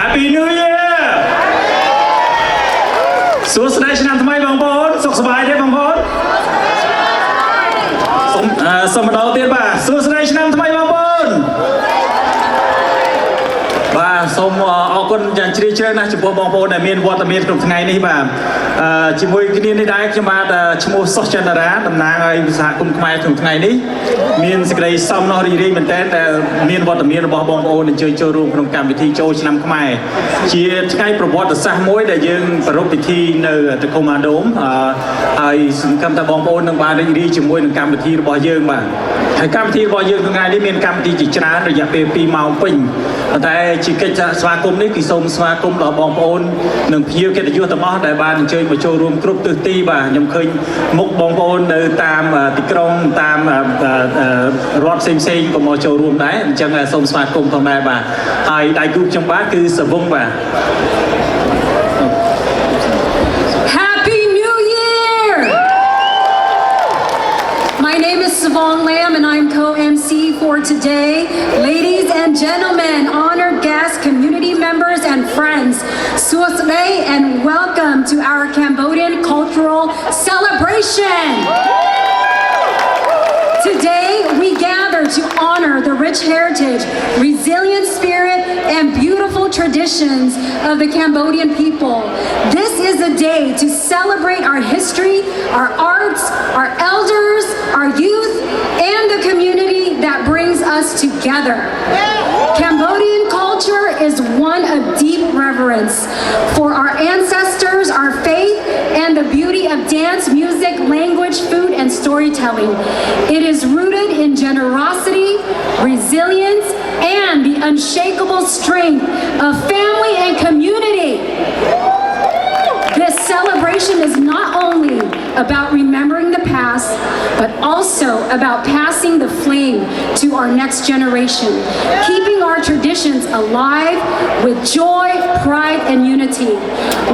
Happy New Year សួស្តីឆ្នាំថ្មីបងប្អូនសុខសប្បាយទេបងប្អូនសូមម្ដងទៀតបាទសួស្តីឆ្នាំថ្មីបងប្អូនបាទសូមអរគុណយ៉ាងជ្រាលជ្រៅណាស់ចំពោះបងប្អូនដែលមានវត្តមានក្នុងថ្ងៃនេះបាទជាមួយគ្នានេះដែរខ្ញុំបាទឈ្មោះសុសចន្ទរាតំណាងឲ្យសហគមន៍ខ្មែរក្នុងថ្ងៃនេះមានសេចក្តីសំណោះរីករាយមែនទែនដែលមានវត្តមានរបស់បងប្អូនអញ្ជើញចូលរួមក្នុងកម្មវិធីចូលឆ្នាំខ្មែរជាថ្ងៃប្រវត្តិសាស្ត្រមួយដែលយើងប្រារព្ធពិធីនៅ Tacoma Dome ហើយសង្ឃឹមថាបងប្អូននឹងបានរីករាយជាមួយនឹងកម្មវិធីរបស់យើងបាទហើយកម្មវិធីរបស់យើងថ្ងៃនេះមានកម្មវិធីជាច្រើនរយៈពេល2ម៉ោងពេញតែជាកិច្ចស្វាគមន៍នេះគឺសូមស្វាគមន៍ដល់បងប្អូននិងភ្ញៀវកិត្តិយសទាំងអស់ដែលបានអញ្ជើញមកចូលរួមគ្រប់ទិសទីបាទខ្ញុំឃើញមុខបងប្អូននៅតាមទីក្រុងតាមរដ្ឋផ្សេងក៏មកចូលរួមដែរអញ្ចឹងសូមស្វាគមន៍ផងដែរបាទហើយដៃគូខ្ញុំបាទគឺសវងបាទ Happy New Year! My name is Savong Lam and I'm co-MC for today. Ladies and gentlemen, honored guests, community members and friends, Suosday and welcome to our Cambodian cultural celebration. Today we gather to honor the rich heritage, resilient spirit and beautiful traditions of the Cambodian people. This is a day to celebrate our history, our arts, our elders, our youth, and the community that brings us together. Cambodian culture is one of deep reverence for our ancestors, our faith, and the beauty of dance, music, language, food, and storytelling. It is rooted in generosity, resilience, and the unshakable strength of family and community. This celebration is not only about remembering the past, but also about passing the flame to our next generation, keeping our traditions alive with joy, pride, and unity.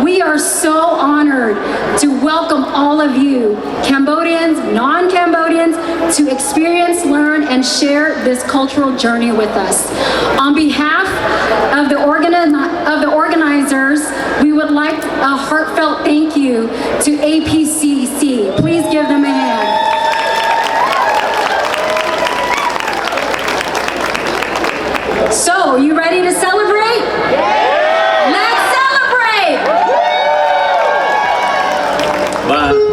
We are so honored to welcome all of you, Cambodians, non-Cambodians, to experience, learn, and share this cultural journey with us. On behalf of the organizers, we would like a heartfelt thank you to APCC. Please give them a hand. So, you ready to celebrate? Let's celebrate!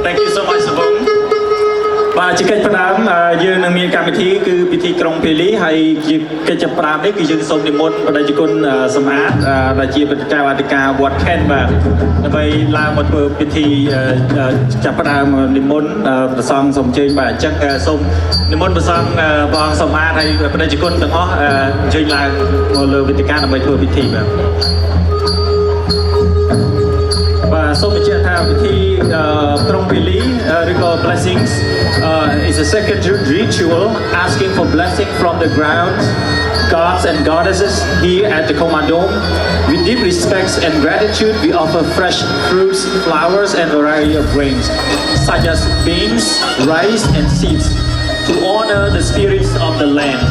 Thank you so much បាទជាកិច្ចផ្ដើមយើងនឹងមានកម្មវិធីគឺពិធីក្រុងភេលីហើយជាកិច្ចផ្ដើមនេះគឺយើងសូមនិមន្តបដិជគុណសម្អាតដែលជាព្រះចៅអធិការវត្តខេត្តបាទដើម្បីឡើងមកធ្វើពិធីចាប់ផ្ដើមនិមន្តព្រះសង្ឃសូមអញ្ជើញបាទអញ្ចឹងសូមនិមន្តព្រះសង្ឃព្រះអង្គសម្អាតហើយបដិជគុណទាំងអស់អញ្ជើញឡើងមកលើវេទិកាដើម្បីធ្វើពិធីបាទសូមបញ្ជាក់ថាពិធីក្រុងភេលីឬក៏ blessings is a sacred ritual asking for blessing from the ground gods and goddesses here at the Tacoma Dome. With deep respects and gratitude, we offer fresh fruits, flowers, and variety of grains, such as beans, rice, and seeds, to honor the spirits of the land.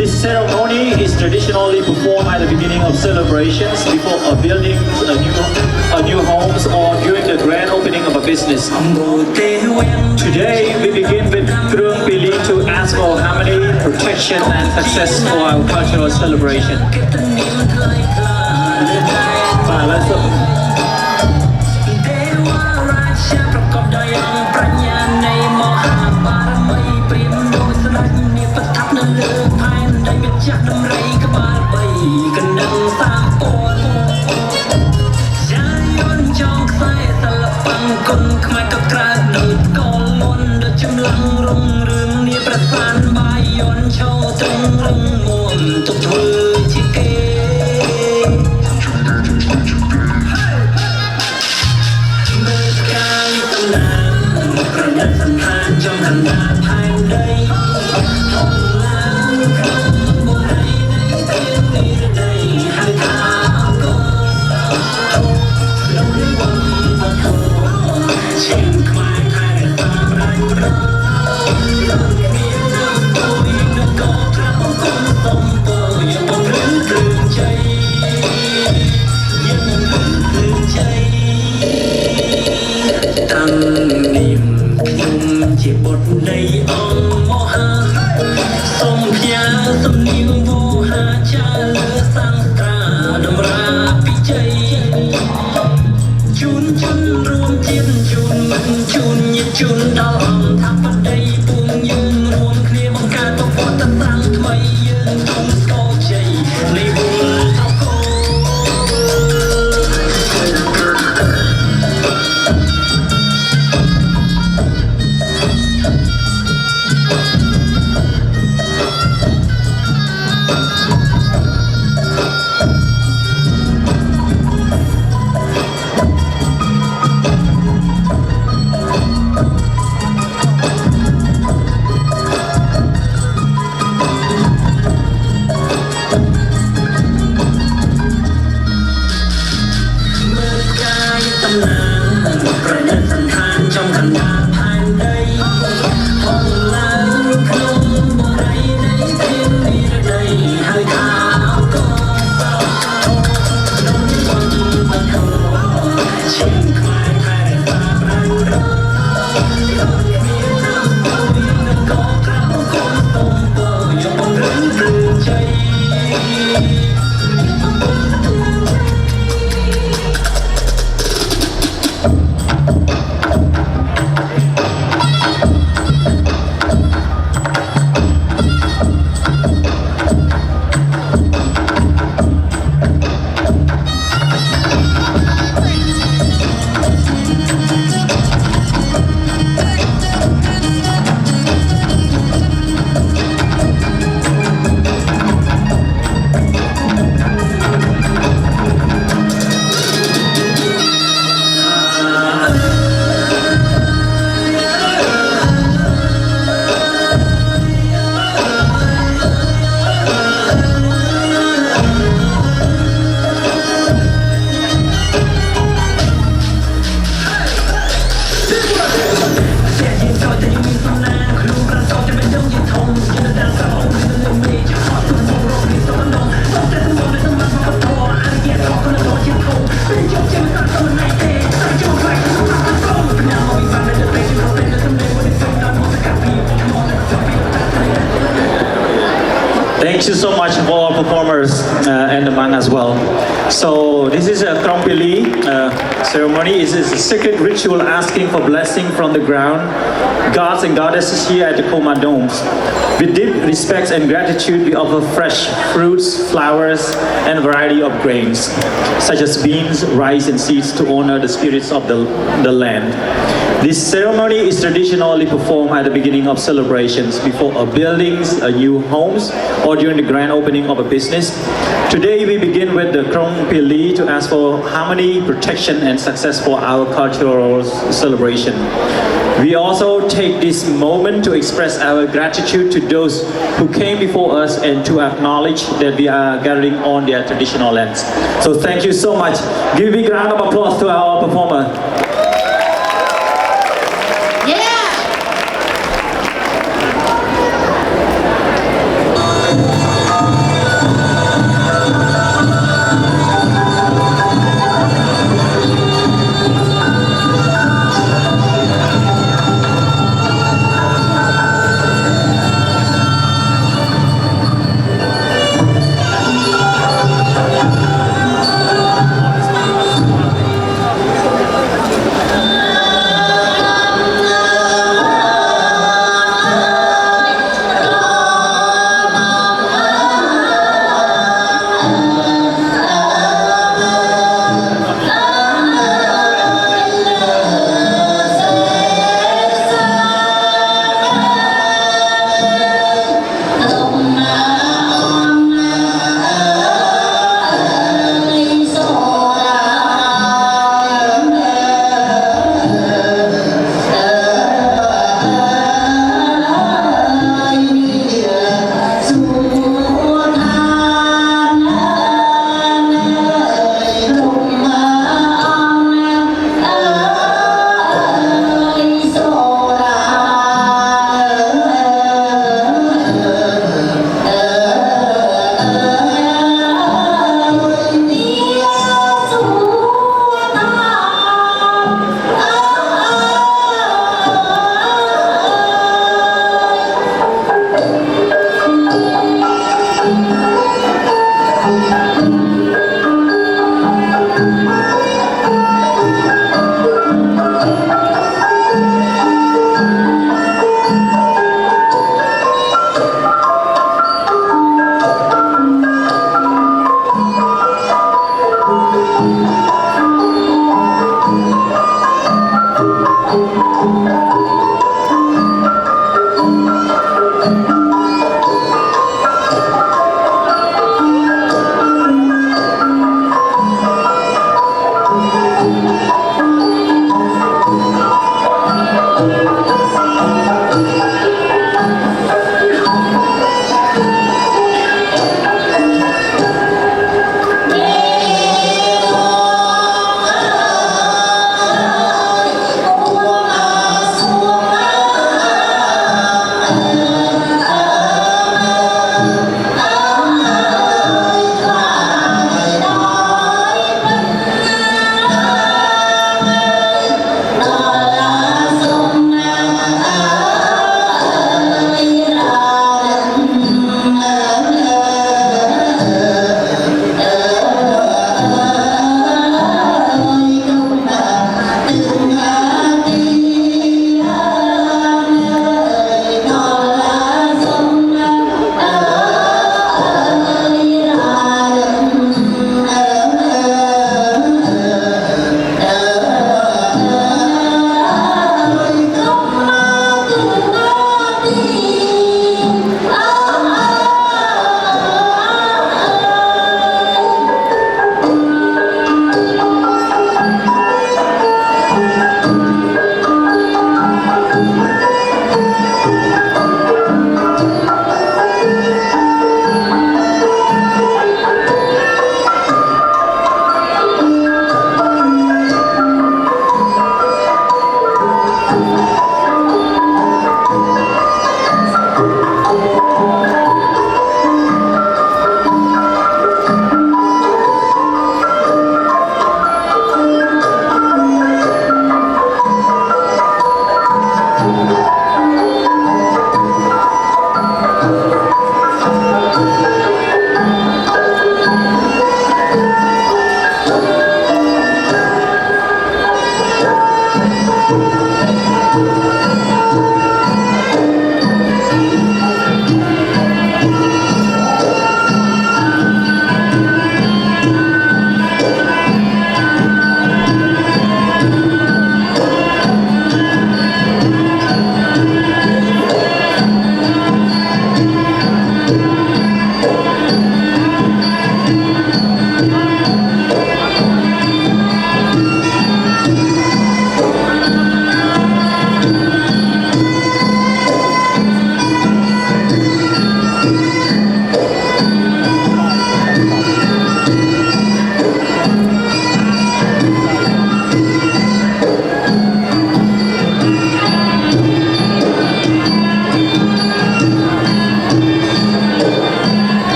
This ceremony is traditionally performed at the beginning of celebrations before building a new homes or during the grand opening of a business. Today we begin with Krung Pili to ask for harmony, protection and success for our cultural celebration. บทในองค์มหาสมพยาสำเนียงโมหาชาเลือสังตราดำราพิจัยជួនជន់រួមជាតិជួនមិនជួនញាតិជួនដល់អង្គថាបតីពួងយើងរួមគ្នាបង្កើតប្រវត្តិសាស្ត្រថ្មីយើងជុំស្គរជ័យនៃវល់ថោកោ Thank you so much for all performers and the man as well. So this is a Krompili ceremony. It is a sacred ritual asking for blessing from the ground, gods and goddesses here at the Tacoma domes. With deep respect and gratitude, we offer fresh fruits, flowers, and a variety of grains, such as beans, rice, and seeds to honor the spirits of the land. This ceremony is traditionally performed at the beginning of celebrations before a buildings, a new homes, or during the grand opening of a business. Today we begin with the Krompili to ask for harmony, protection, and success for our cultural celebration. We also take this moment to express our gratitude to those who came before us and to acknowledge that we are gathering on their traditional lands. So thank you so much. Give a big round of applause to our performer.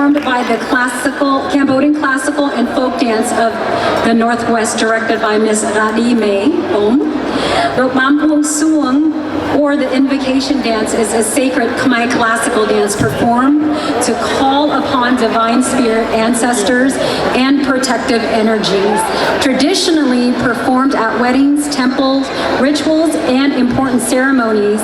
performed by the Cambodian classical and folk dance of the Northwest, directed by Miss Radi May Om. Bam Buong Suong, or the invocation dance, is a sacred Khmer classical dance performed to call upon divine spirit ancestors and protective energies. Traditionally performed at weddings, temples, rituals, and important ceremonies,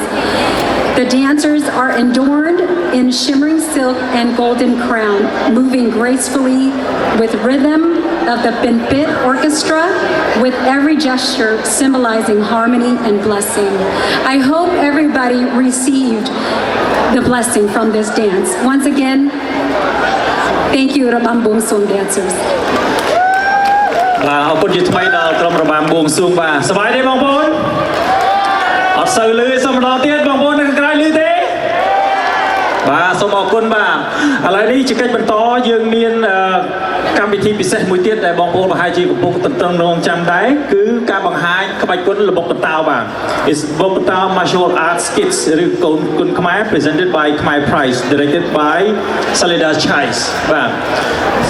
the dancers are adorned in shimmering silk and golden crown, moving gracefully with rhythm of the Pinpit orchestra, with every gesture symbolizing harmony and blessing. I hope everybody received the blessing from this dance. Once again, thank you, Rabam Buong Suong dancers. បាទអរគុណជាថ្មីដល់ក្រុមរបាំបួងសួងបាទសប្បាយទេបងប្អូនអត់សូវលឺសូមម្ដងទៀតបងប្អូននៅក្រៅលឺទេបាទសូមអរគុណបាទឥឡូវនេះជាកិច្ចបន្តយើងមានកម្មវិធីពិសេសមួយទៀតដែលបងប្អូនប្រហែលជាកំពុងទន្ទឹងរង់ចាំដែរគឺការបង្ហាញក្បាច់គុនល្បុក្កតោបាទ It's ល្បុក្កតោ Martial Arts Skits ឬគុនខ្មែរ presented by Khmer Prize directed by Salida Chais បាទ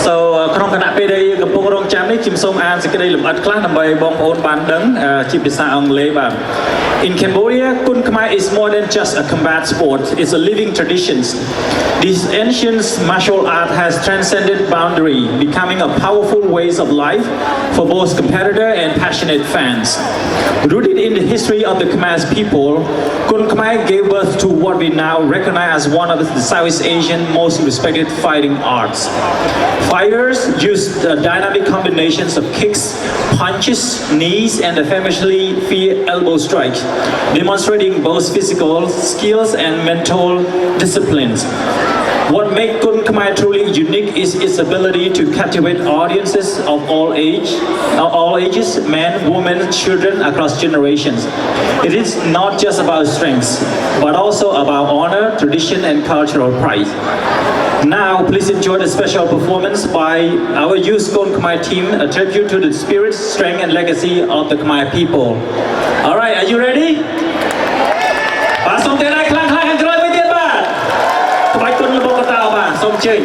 So ក្នុងគណៈពេលដែលកំពុងរង់ចាំនេះខ្ញុំសូមអានសេចក្តីលម្អិតខ្លះដើម្បីបងប្អូនបានដឹងជាភាសាអង់គ្លេសបាទ In Cambodia, Kun Khmer is more than just a combat sport. It's a living tradition. This ancient martial art has transcended boundary, becoming a powerful ways of life for both competitor and passionate fans. Rooted in the history of the Khmer's people, Kun Khmer gave birth to what we now recognize as one of the Southeast Asian most respected fighting arts. Fighters used dynamic combinations of kicks, punches, knees, and the famously fear elbow strike, demonstrating both physical skills and mental disciplines. What makes Kun Khmer truly unique is its ability to captivate audiences of all ages, men, women, children across generations. It is not just about strength, but also about honor, tradition, and cultural pride. Now, please enjoy the special performance by our youth Kun Khmer team, a tribute to the spirit, strength, and legacy of the Khmer people. All right, are you ready? បាទសូមទៀតឲ្យខ្លាំងៗខាងក្រោយវិញទៀតបាទក្បាច់គុនល្បុក្កតោបាទសូមអញ្ជើញ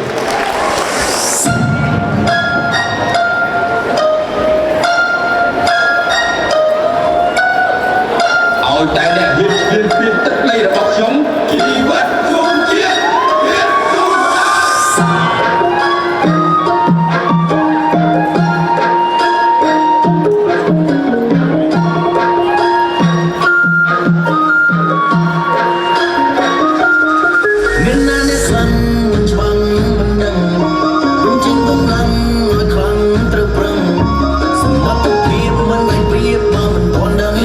ឲ្យតែអ្នកហ៊ានឈ្លានពានទឹកដីរបស់ខ្ញុំជីវិតជុំជាតិមានទូនមានណាអ្នកខ្លាំងមិនច្បាំងមិនដឹងវិញចេញកម្លាំងឲ្យខ្លាំងត្រូវប្រឹងសមត្ថភាពមិនអាចប្រៀបបើមិនទាន់ដឹង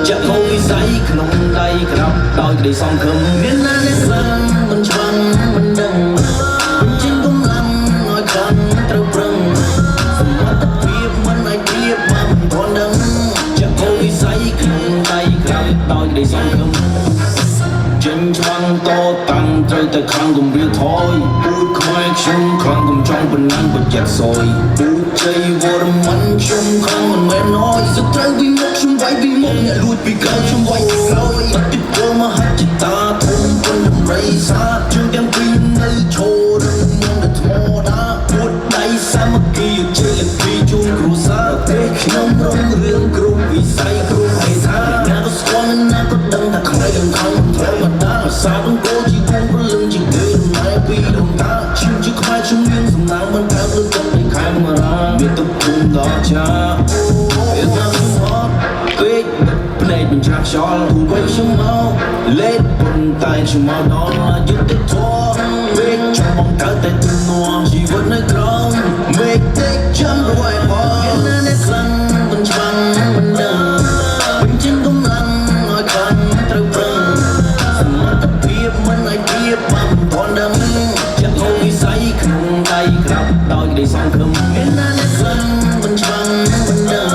ចាក់ហូរវិស័យក្នុងដៃក្រោបដោយក្តីសង្ឃឹមមានណាអ្នកខ្លាំងមិនច្បាំងមិនដឹងវិញចេញកម្លាំងឲ្យខ្លាំងត្រូវប្រឹងសមត្ថភាពមិនអាចប្រៀបបើមិនទាន់ដឹងចាក់ហូរវិស័យក្នុងដៃក្រោបដោយក្តីសង្ឃឹម ចេញច្បាំងតតាំងត្រូវតែខាងគំរាថយពូជខ្មែរខ្ញុំខាងកំចង់ប៉ុណ្ណឹងប្រយ័ត្នសយពូជជ័យវរ្ម័នខ្ញុំខាងមិនមែនណយសត្រូវវិមុខខ្ញុំវាយវិមុខអ្នកលួចពីក្រោយខ្ញុំវាយពីក្រោយអតិថិមហិច្ឆតាធំប៉ុនដំរីសាជើងទាំងពីរនៅឈររឹងខ្ញុំទៅធម្មតាពួតដៃសាមគ្គីជើងពីរជូនគ្រួសារទេខ្ញុំរងរឿងគ្រប់វិស័យគ្រប់ហេតុថាអ្នកក៏ស្គាល់ណាក៏ដឹងថាខ្មែរនឹងខំធម្មតាសាបអង្គជាគូព្រលឹងជាគេដំណើរពីដងតាឈឹងជាខ្មែរជំនាញសំណាងមិនកើតលើទឹកនៃខេមរាមានទឹកភូមិដល់ចាវាថាខ្ញុំហត់ពេកភ្នែកមិនឆាប់ខ្យល់គូវិញខ្ញុំមកលេតប៉ុន្តែខ្ញុំមកដល់យុទ្ធធម៌ពេកខ្ញុំមកកើតតែទំនួលជីវិតនៅក្រោមមេឃទេចាំរួយបងមានណាអ្នកខ្លាំងមិនច្បាំងមិនដឹងវិញចេញកម្លាំងឲ្យខ្លាំងត្រូវប្រឹងសមត្ថភាពមិនអាចប្រៀបបើមិនទាន់ដឹងចាក់ហូរវិស័យក្នុងដៃក្រោបដោយក្តីសង្ឃឹមមានណាអ្នកខ្លាំងមិនច្បាំងមិនដឹង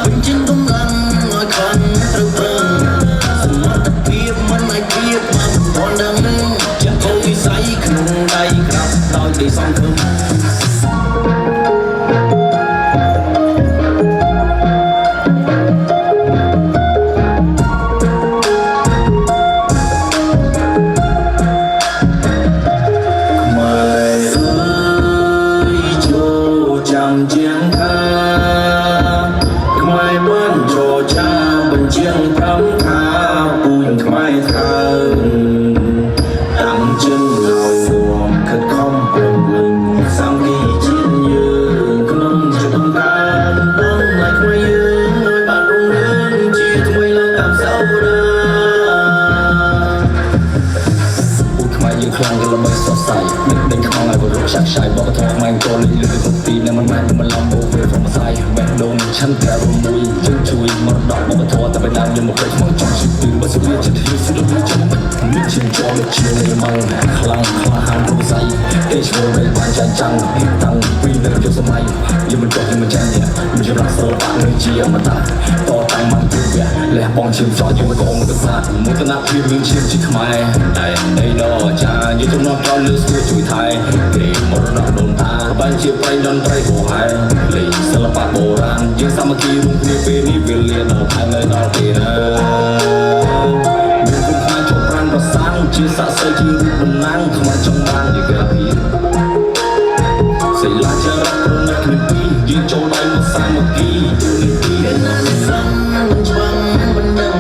វិញចេញកម្លាំងឲ្យខ្លាំងត្រូវប្រឹងសមត្ថភាពមិនអាចប្រៀបបើមិនទាន់ដឹងចាក់ហូរវិស័យក្នុងដៃក្រោបដោយក្តីសង្ឃឹម cha bình chiêng prắm tha bùn khoai thang đặng chân ngồi nguồn khất không bền vững sang khi chiến như không cho tâm ta đón lại quay dương nơi bạn rung lên chỉ thôi là cảm sao đó bùn khoai dương khang cái lòng bay xót xài đánh không ai vừa rụng sạc sài bỏ cái thong mang cho lên lưỡi một tí nênมันlòng bố về phòng saiแบ่งโดนฉันแต่รวมมุยจึงช่วยมันดอกบอกว่าทอแต่ไปนานยังหมดเลยมองจ้องสุดตื่นมาสุดเรียจะที่สุดรู้จะมันนึกชิมจอมเชียร์ในมังคลังคลาหางรู้ใส่เอชโวในบ้านใจจังตั้งปีในเกี่ยวสมัยยังมันจบยังมันแจ้งเนี่ยมันจะรักสลับเนื้อเจียมาตาต่อตั้งมันตื่นเบียและปองชิมจอยังมันกองกันซามุตนาพี่เรื่องชิมชิขมายไอ้นอจ้าอยู่ตรงนอกก็เลือกช่วยไทยเด็กมรดกโดนตาบ้านเชียร์ไปดนตรีโหายเลยสลับปะโบราณยังสามัคคีรุ่งนี้เป็นนิเวศเลียนเอาไทยเลยนอเกนะมีคุณค่าจบรันประสานเชื่อสะเสยที่รูปนางเข้ามาจังบ้านอยู่กับพี่ใส่ลาจะรักคนนักหนึ่งปียืนโจมได้มาสามัคคีอยู่ในปีนั้นซ้ำมันช่างมันยัง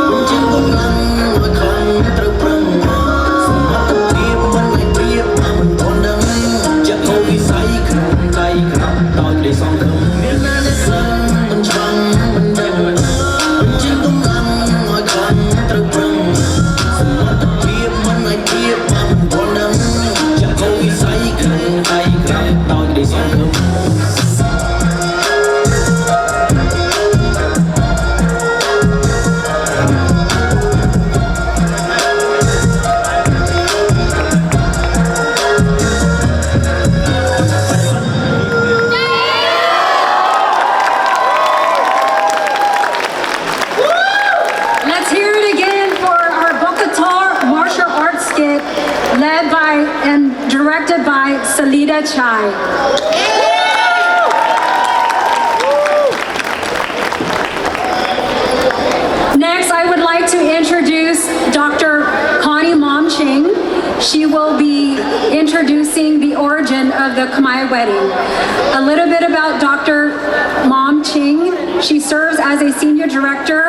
มันจึงกำลังว่าครั้งตรึกตรึงสมมติเทียบมันไม่เปรียบมันทนดังจะเอาวิสัยขึ้นใจครับตอนได้สองคำเมียนั้นซ้ำมันช่างมันยังมันจึงกำลังว่าครั้งตรึกตรึงสมมติเทียบมันไม่เปรียบมันทนดังจะเอาวิสัยขึ้นใจครับตอนได้สองคำLet's hear it again for our Bokkatar martial arts skit led by and directed by Salida Chai. Next, I would like to introduce Dr. Connie Mom Ching. She will be introducing the origin of the Khmer wedding. A little bit about Dr. Mom Ching. She serves as a senior director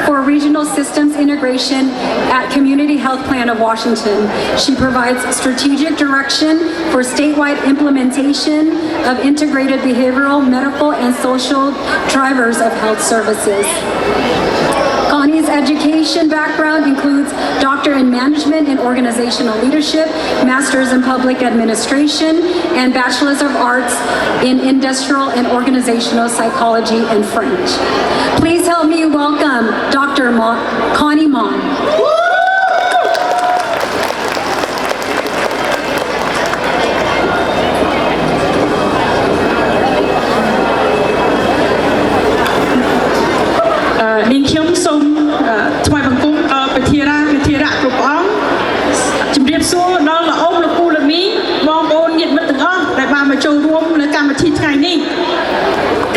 for regional systems integration at Community Health Plan of Washington. She provides strategic direction for statewide implementation of integrated behavioral, medical, and social drivers of health services. Connie's education background includes Doctor in Management and Organizational Leadership, Masters in Public Administration, and Bachelor's of Arts in Industrial and Organizational Psychology and French. Please help me welcome Dr. Connie Mon.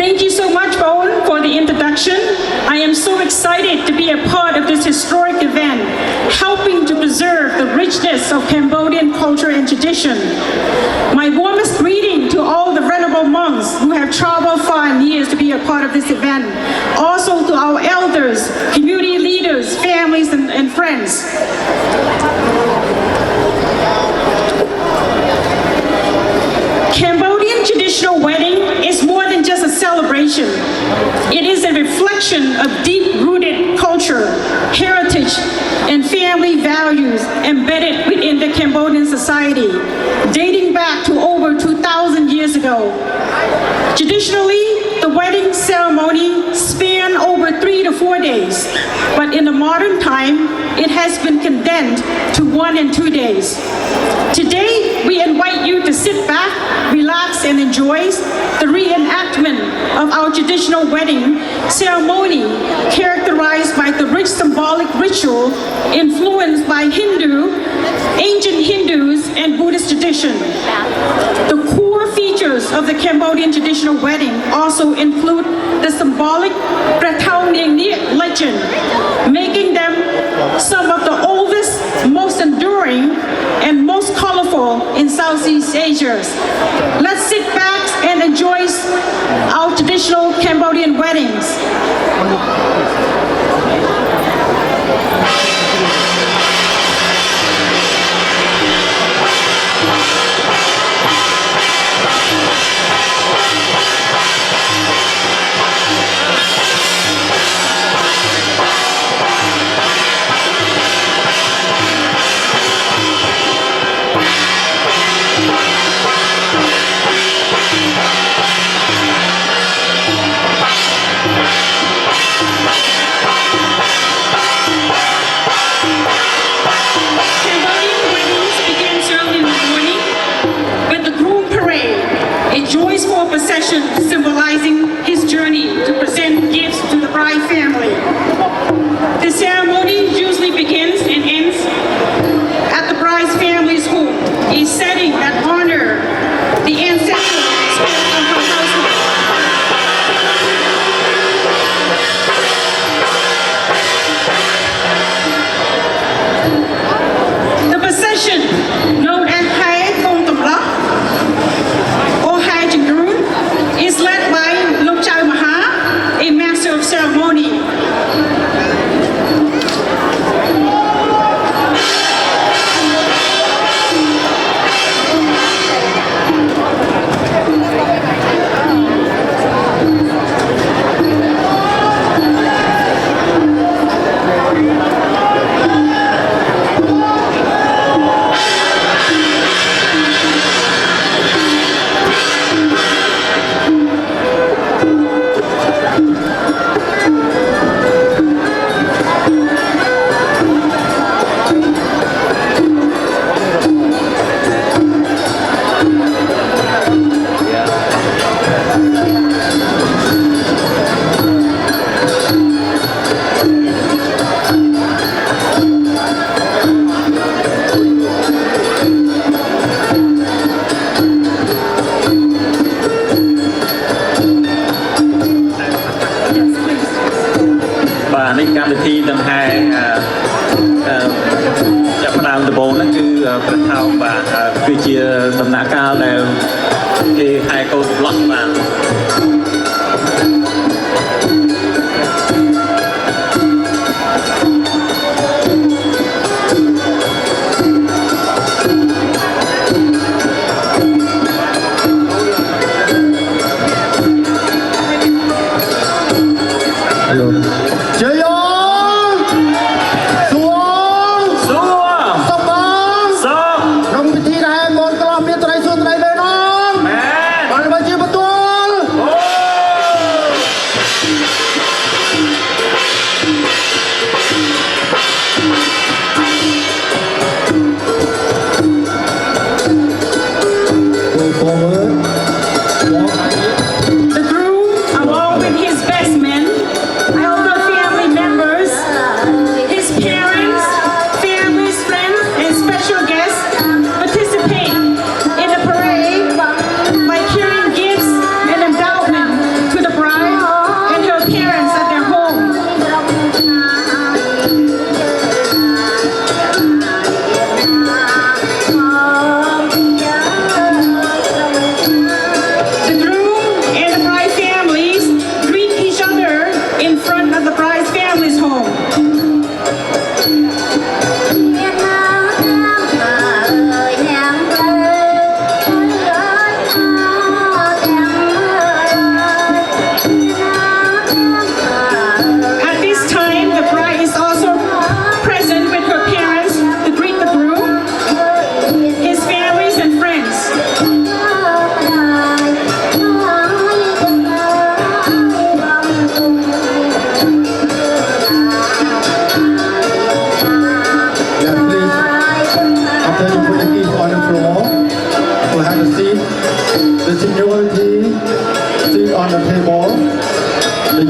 Thank you so much, Bowen, for the introduction. I am so excited to be a part of this historic event, helping to preserve the richness of Cambodian culture and tradition. My warmest greeting to all the venerable monks who have traveled far and near to be a part of this event. Also to our elders, community leaders, families, and friends. Cambodian traditional wedding is more than just a celebration. It is a reflection of deep-rooted culture, heritage, and family values embedded within the Cambodian society, dating back to over 2,000 years ago. Traditionally, the wedding ceremony spanned over 3 to 4 days, but in the modern time, it has been condensed to 1 and 2 days. Today, we invite you to sit back, relax, and enjoy the reenactment of our traditional wedding ceremony, characterized by the rich symbolic ritual influenced by ancient Hindus, and Buddhist tradition. The core features of the Cambodian traditional wedding also include the symbolic Pratau Ning legend, making them some of the oldest, most enduring, and most colorful in Southeast Asia. Let's sit back and enjoy our traditional Cambodian weddings. Cambodian weddings begins early in the morning with the groom parade, a joyful procession symbolizing his journey to present gifts to the bride family. The ceremony usually begins and ends at the bride's family's home, a setting that honors the ancestral spirit of her household. The procession, known as Hai Thong Tam Lak or Hai Jingrun, is led by Lok Chau Maha, a master of ceremony.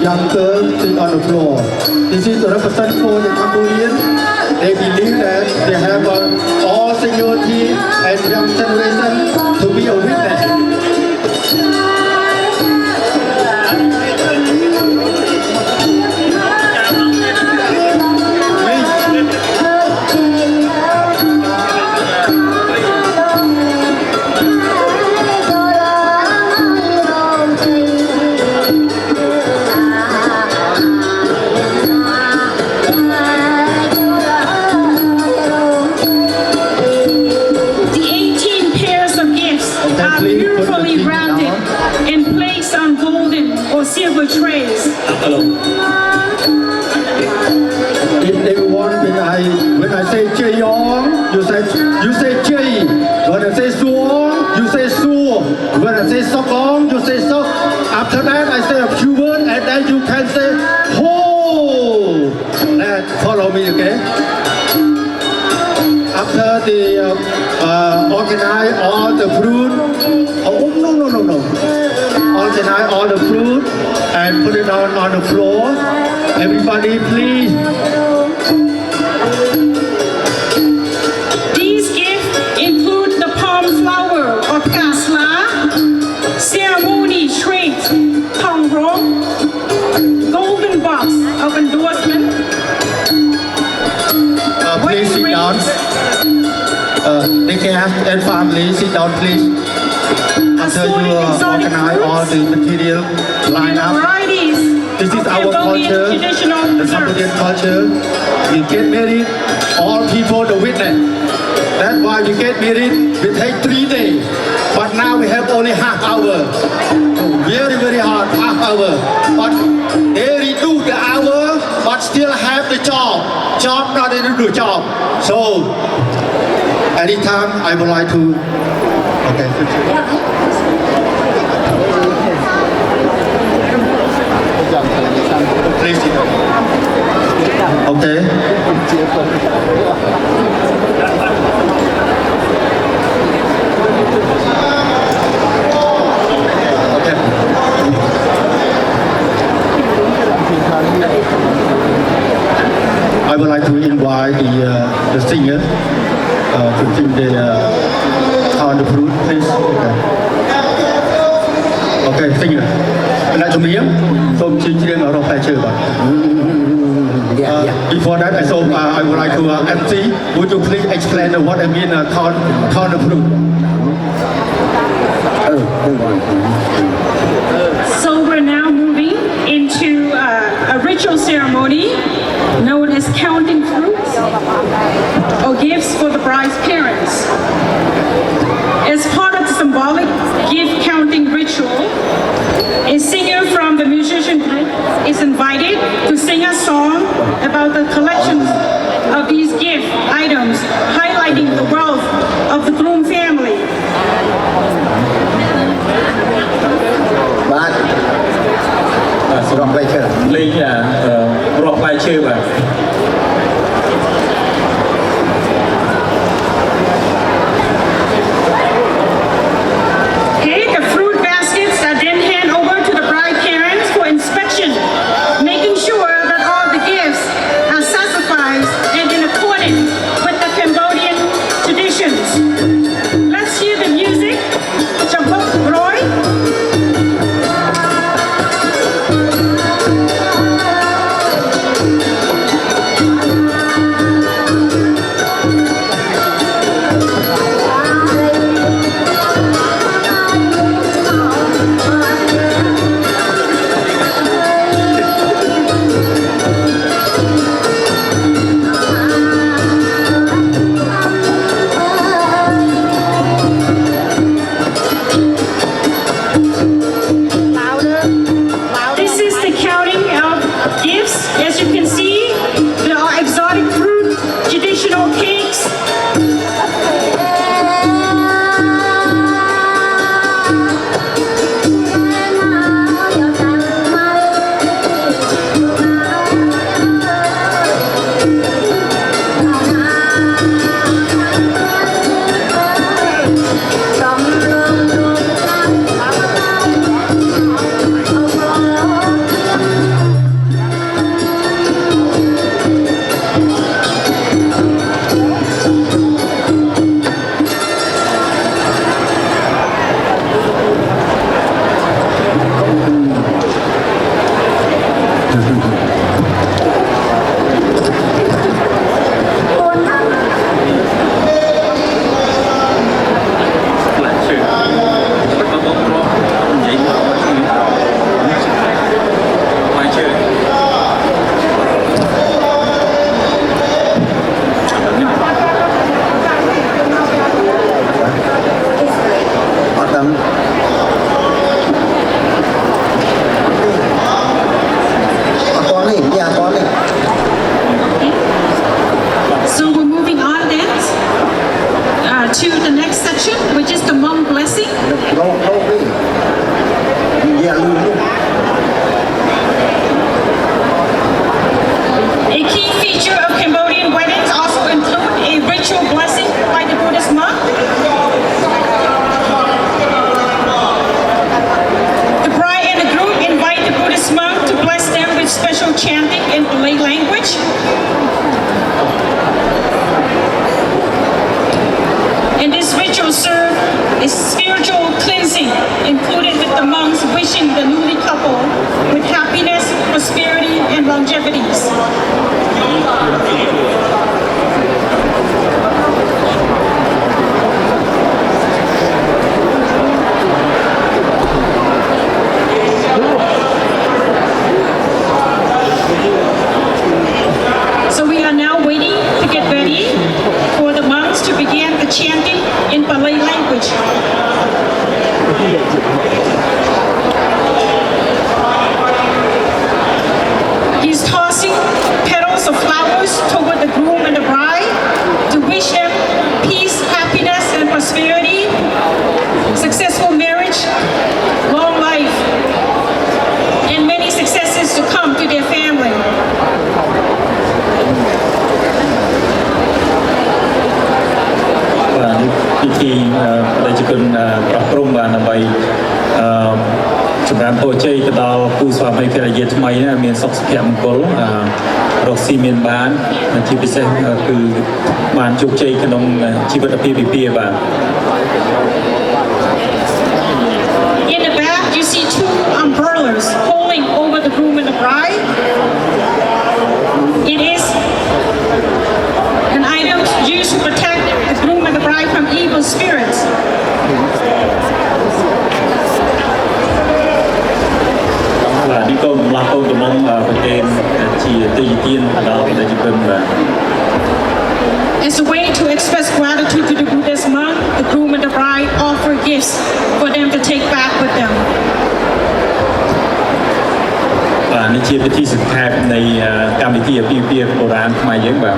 young girl sit on the floor. This is represent for the Cambodian. They believe that they have all seniority and young generation to be a witness. so long, you say so. After that, I say a few words, and then you can say, ho. Then follow me, okay? After the organize all the fruit. Oh, no. Organize all the fruit and put it on the floor. Everybody, please. These gifts include the palm flower or kasla, ceremony traits, tong rong, golden box of endorsement. Please sit down. The guests and family, sit down, please. After you organize all the material line up. Varieties This is of our Cambodian culture, traditional the Cambodian culture. We get married, all people the witness. That's why we get married, we take 3 days. But now we have only half hour. Very, very hard, half hour. But they reduce the hour, but still have the job. Job not able to do job. So, anytime I would like to, okay. Please sit down. Okay. Okay. I would like to invite the singer to sing the on the fruit, please. Okay, singer. Lại cho miếng, tôm chín riêng ở trong tay chơi bạn. Before that, I would like to MC. Would you please explain what I mean corn fruit? So we're now moving into a ritual ceremony known as counting fruits or gifts for the bride's parents. As part of the symbolic gift counting ritual, a singer from the musician group is invited to sing a song about the collections of these gift items, highlighting the wealth of the groom family. Bạn rock lại chơi. Linh là rock lại chơi bạn. Okay, the fruit baskets are then handed over to the bride parents for inspection, making sure that all the gifts are sacrificed and in accordance with the Cambodian traditions. Let's hear the music. Chapok Roy. This is the counting of gifts. As you can see, there are exotic fruit, traditional cakes. marriage. And this ritual served a spiritual cleansing, included with the monks wishing the newly couple with happiness, prosperity, and longevities. So we are now waiting to get ready for the monks to begin the chanting in Malay language. He's tossing petals of flowers toward the groom and the bride to wish them peace, happiness, and prosperity, successful marriage, long life, and many successes to come to their family. ពិធីដែលជាគុណប្រោះព្រំបានដើម្បីចម្រើនពរជ័យទៅដល់គូស្វាមីភរិយាថ្មីមានសុខសុភមង្គលរកស៊ីមានបាននិងជាពិសេសគឺបានជោគជ័យក្នុងជីវិតអាពាហ៍ពិពាហ៍បាទ In the back, you see two umbrellas holding over the groom and the bride. It is an item used to protect the groom and the bride from evil spirits. Đi con là con tụi mong phải kèm chỉ tùy tiên đó là chỉ cần là As a way to express gratitude to the Buddhist monk, the groom and the bride offer gifts for them to take back with them. បាទនេះជាពិធីសង្ខេបនៃកម្មវិធីអាពាហ៍ពិពាហ៍បុរាណខ្មែរយើងបាទ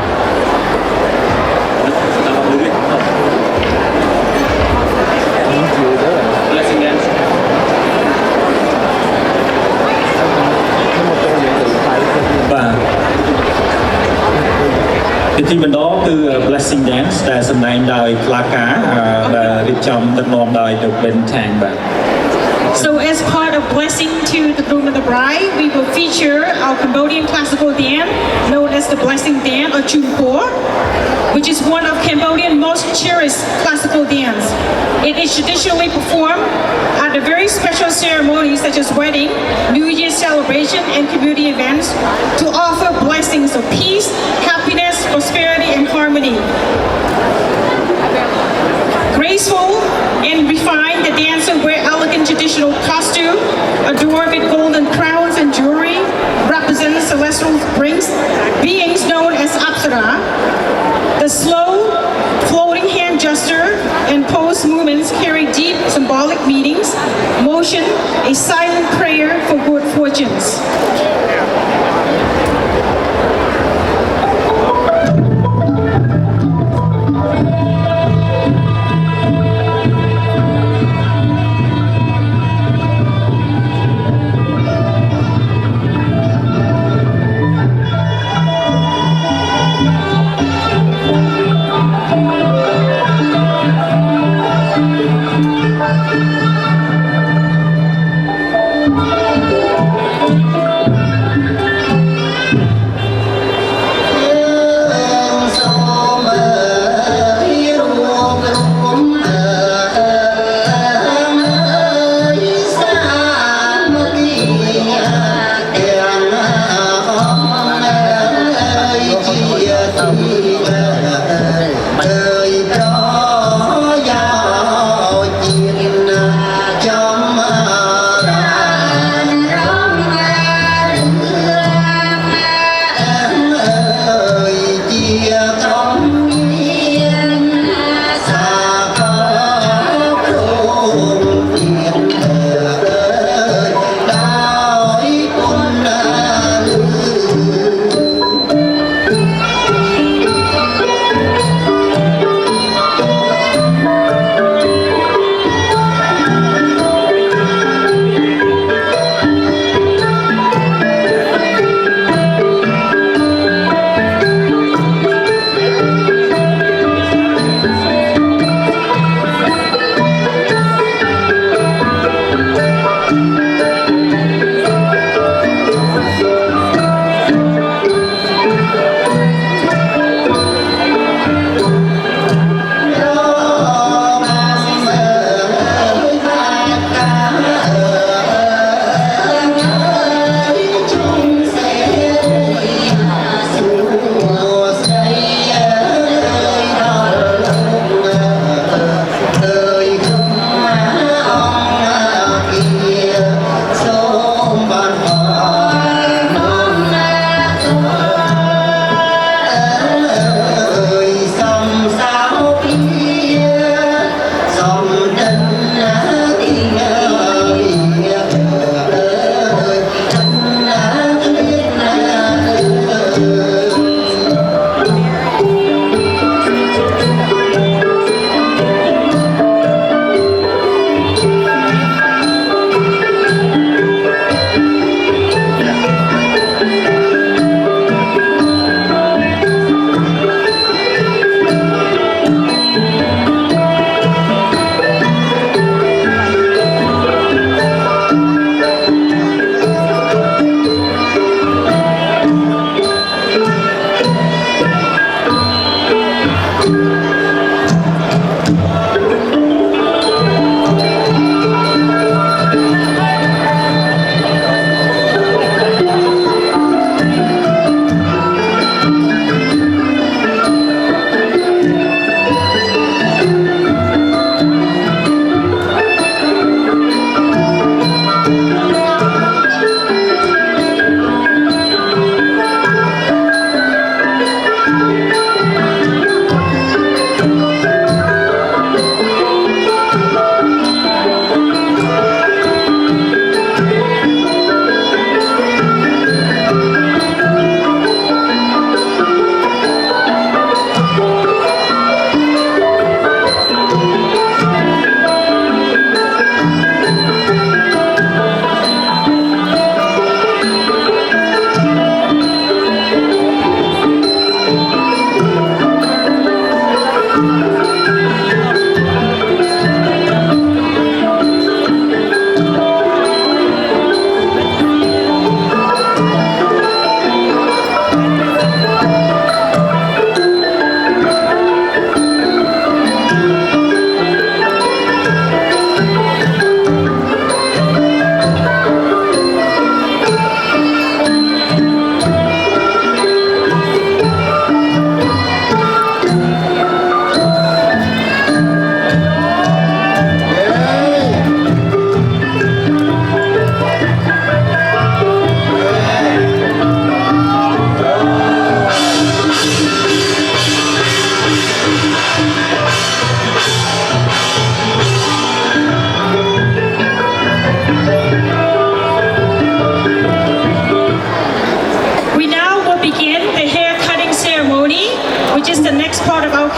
ពិធីបន្តគឺ blessing dance ដែលសម្ដែងដោយផ្លាការដែលរៀបចំដឹកនាំដោយលោក Ben Tang បាទ So as part of blessing to the groom and the bride, we will feature our Cambodian classical dance known as the blessing dance or Chum Po, which is one of Cambodia's most cherished classical dance. It is traditionally performed at a very special ceremonies such as wedding, New Year's celebration, and community events to offer blessings of peace, happiness, prosperity, and harmony. Graceful and refined, the dancer wear elegant traditional costume, adorned with golden crowns and jewelry, represents celestial beings known as Apsara. The slow, floating hand gesture and pose movements carry deep symbolic meanings, motion, a silent prayer for good fortunes.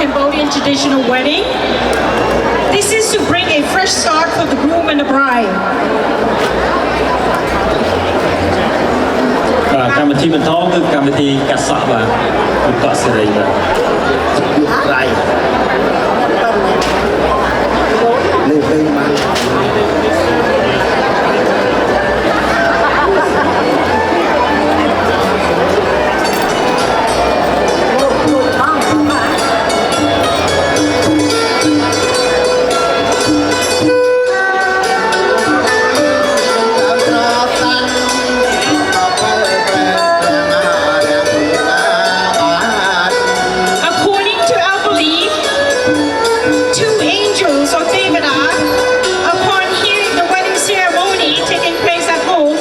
Cambodian traditional wedding. This is to bring a fresh start for the groom and the bride. កម្មវិធីបន្តគឺកម្មវិធីកាត់សក់បាទកក់សេរីបាទដៃលេពេញមក According to our belief, two angels or Devata, upon hearing the wedding ceremony taking place at home,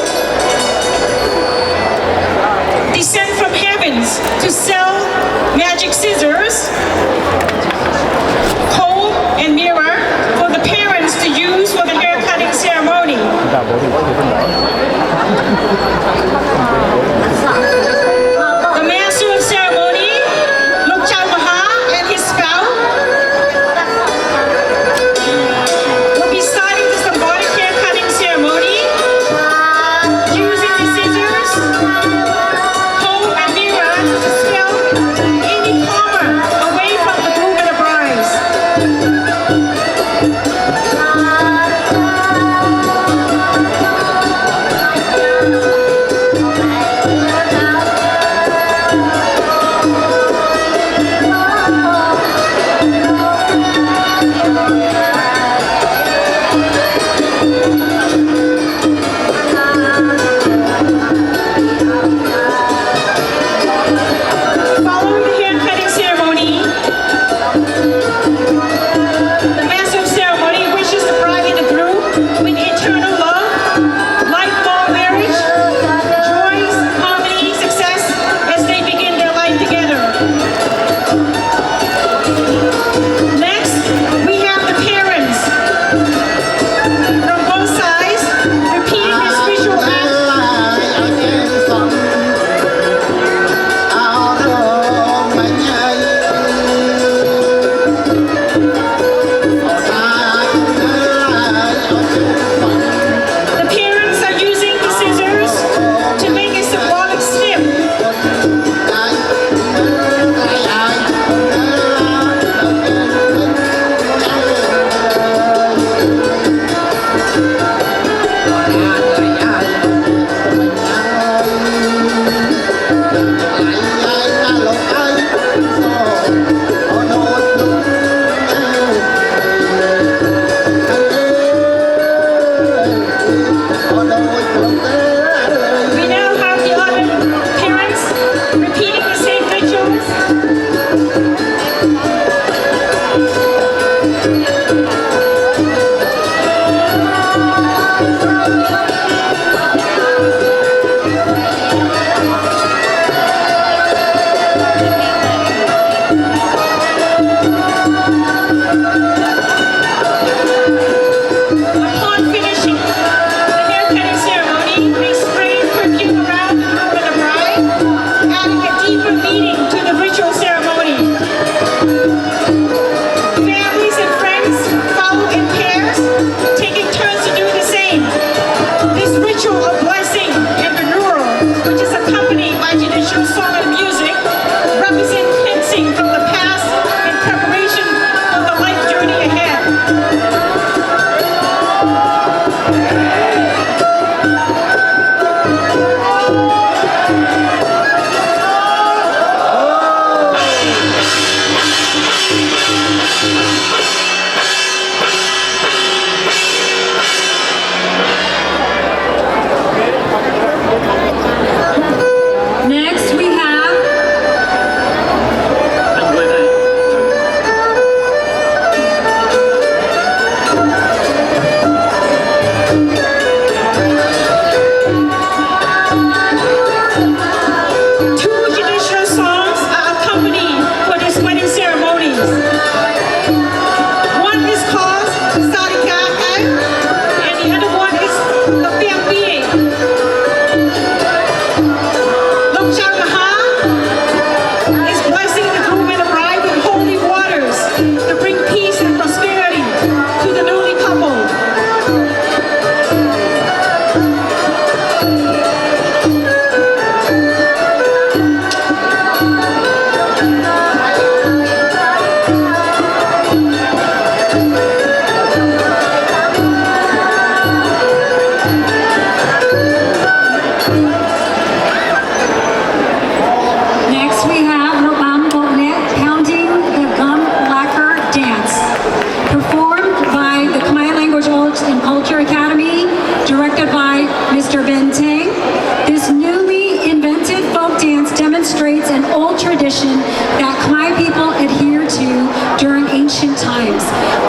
descend from heavens to sell magic scissors, comb, and mirror for the parents to use for the hair cutting ceremony. The master of ceremony, Luk Chau Maha, and his spouse will be starting the symbolic hair cutting ceremony using the scissors, comb, and mirror to dispel any karma away from the groom and the bride. Following the hair cutting ceremony, the master of ceremony wishes the bride and the groom with eternal love, lifelong marriage, joys, harmony, success as they begin their life together. Next, we have the parents from both sides repeating this ritual act. The parents are using the scissors to make a symbolic snip. We now have the other parents repeating the same rituals. oral tradition that Khmer people adhere to during ancient times.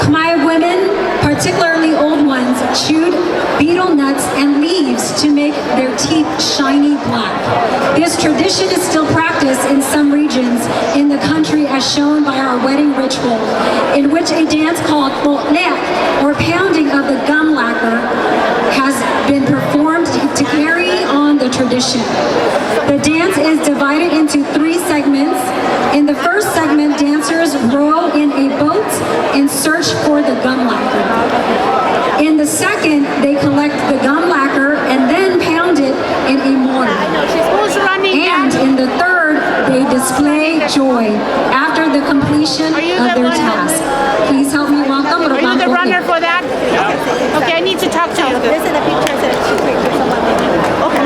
Khmer women, particularly old ones, chewed betel nuts and leaves to make their teeth shiny black. This tradition is still practiced in some regions in the country as shown by our wedding ritual, in which a dance called Bot Lek, or pounding of the gum lacquer, has been performed to carry on the tradition. The dance is divided into 3 segments. In the first segment, dancers row in a boat in search for the gum lacquer. In the second, they collect the gum lacquer and then pound it in a mortar. And in the third, they display joy after the completion of their task. Please help me welcome Are you the runner for that? Okay, I need to talk to you. This is the pictures that she took with someone. Okay.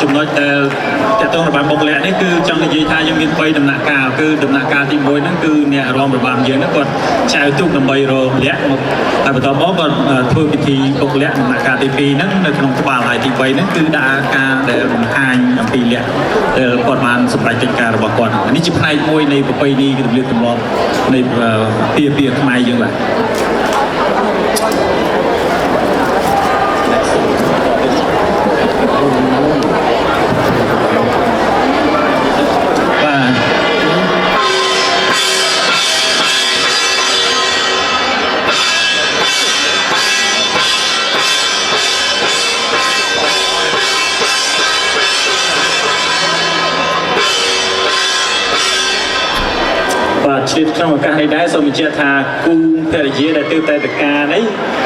ចំណុចដែលតើតើរបស់បងលក្ខនេះគឺចង់និយាយថាយើងមាន3ដំណាក់កាលគឺដំណាក់កាលទី1ហ្នឹងគឺអ្នករំរបស់យើងហ្នឹងគាត់ចែវទូកដើម្បីរកលក្ខមកហើយបន្តមកគាត់ធ្វើពិធីបុកលក្ខដំណាក់កាលទី2ហ្នឹងនៅក្នុងក្បាលហើយទី3ហ្នឹងគឺដាក់ការដែលបង្ហាញអំពីលក្ខដែលគាត់បានសម្រេចកិច្ចការរបស់គាត់នេះជាផ្នែកមួយនៃប្រពៃណីទំនៀមទម្លាប់នៃពាក្យខ្មែរយើងបាទជាក្នុងឱកាសនេះដែរសូមបញ្ជាក់ថាគូភរិយាដែលទើបតែតការនេះ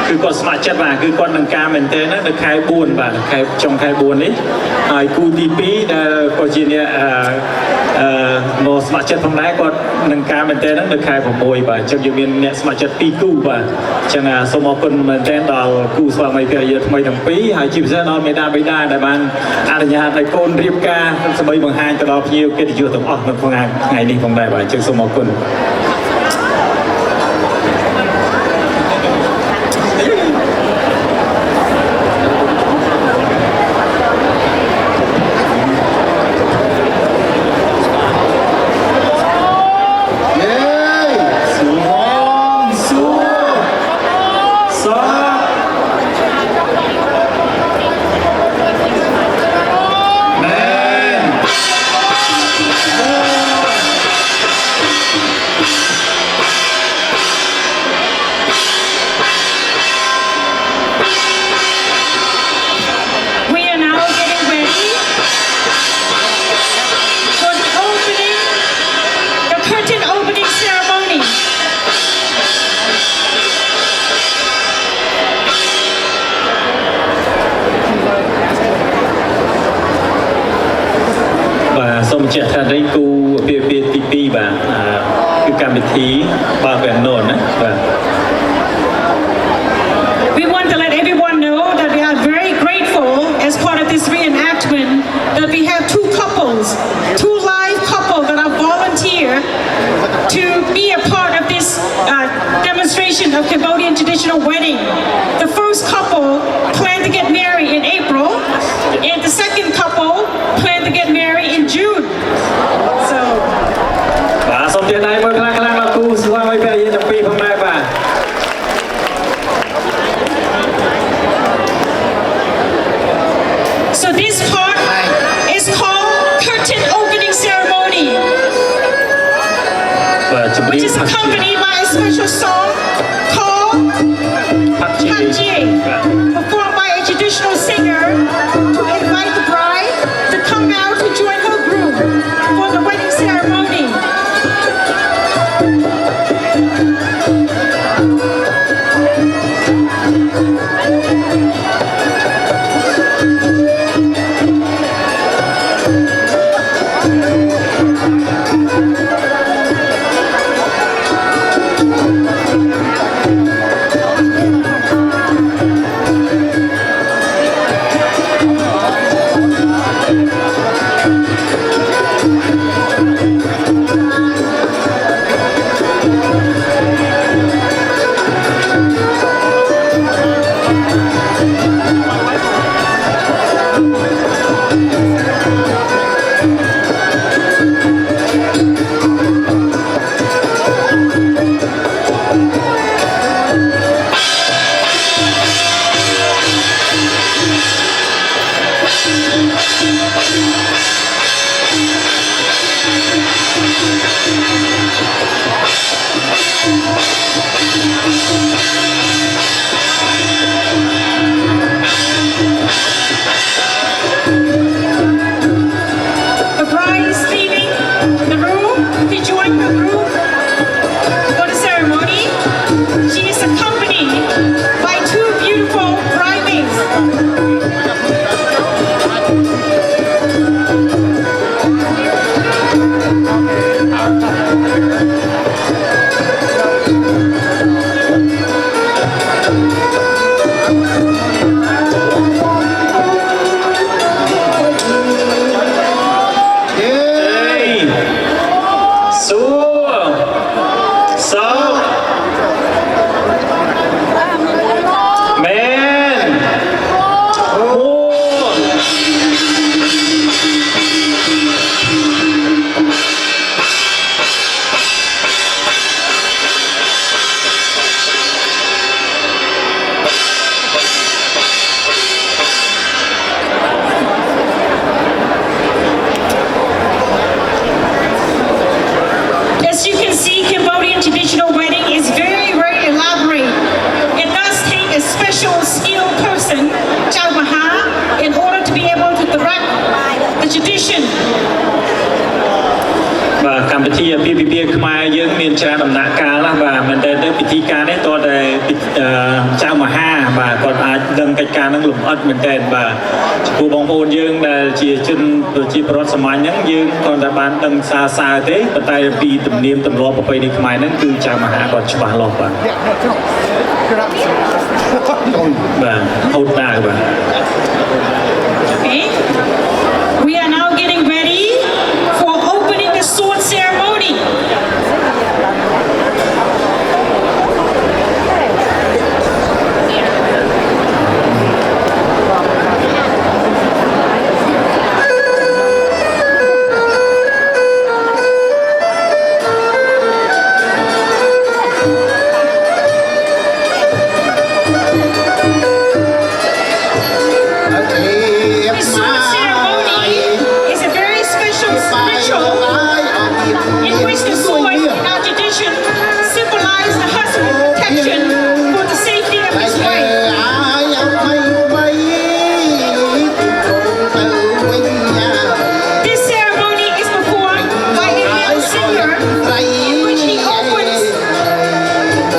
គឺគាត់ស្ម័គ្រចិត្តបាទគឺគាត់នឹងការមែនទែននៅខែ4បាទខែចុងខែ4នេះហើយគូទី2ដែលក៏ជាអ្នកមកស្ម័គ្រចិត្តផងដែរគាត់នឹងការមែនទែននៅខែ6បាទអញ្ចឹងយើងមានអ្នកស្ម័គ្រចិត្ត2គូបាទអញ្ចឹងសូមអរគុណមែនទែនដល់គូស្វាមីភរិយាថ្មីទាំងពីរហើយជាពិសេសដល់មេដាបេដាដែលបានអនុញ្ញាតឲ្យកូនរៀបការសម្បីបង្ហាញទៅដល់ភ្ញៀវកិត្តិយសទាំងអស់នៅថ្ងៃនេះផងដែរបាទអញ្ចឹងសូមអរគុណសូមបញ្ជាក់ថានេះគូពាក្យទី2បាទគឺកម្មវិធីបើកបែបនោះណាបាទ We want to let everyone know that we are very grateful as part of this reenactment that we have two couples, two live couples that are volunteered to be a part of this demonstration of Cambodian traditional wedding. The first couple planned to get married in April, and the second couple planned to get married in June. So. បាទសូមទានដៃមួយខ្លាំងៗដល់គូស្វាមីភរិយាទាំងពីរផងដែរបាទ So this part is called curtain opening ceremony, which is accompanied by a special song called Patjie, performed by a traditional singer to invite the bride to come out to join her groom for the wedding ceremony. កម្មវិធីអាពាហ៍ពិពាហ៍ខ្មែរយើងមានច្រើនដំណាក់កាលណាបាទមែនតើទៅពិធីការនេះតើតែចៅមហាបាទគាត់អាចដឹងកិច្ចការនឹងលម្អិតមែនតើបាទចំពោះបងប្អូនយើងដែលជាជនប្រជាពលរដ្ឋសាមញ្ញហ្នឹងយើងគាត់តែបានដឹងសើទេប៉ុន្តែពីទំនៀមទម្លាប់ប្រពៃណីខ្មែរហ្នឹងគឺចៅមហាគាត់ច្បាស់លាស់បាទបាទហូតដែរបាទ Okay. We are now getting ready for opening the sword ceremony. The sword ceremony is a very special ritual in which the sword in our tradition symbolizes the husband's protection for the safety of his wife. This ceremony is performed by a male singer in which he opens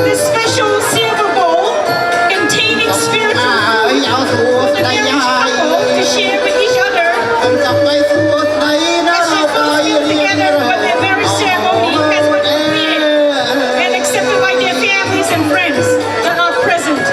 the special silver bowl containing spiritual food for the married couple to share with each other as they fulfill together what their marriage ceremony has been completed and accepted by their families and friends that are present.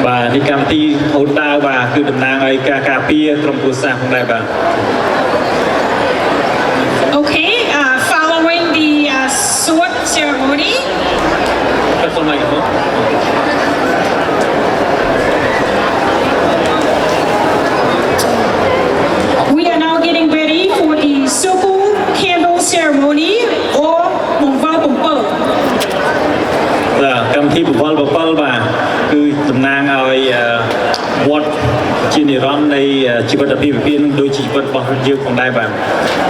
Và đi cam ti hôn đau và cứ đầm nang ấy cà pia trong cuộc sống này bà. Okay, following the sword ceremony, Các con này không? we are now getting ready for the circle candle ceremony or bồng vao bồng bờ. Cam thi bột bột bột bà cứ đầm nang ấy vót trên địa bàn này chỉ vật đặc biệt viên đôi chỉ vật bằng dương phòng đai bà.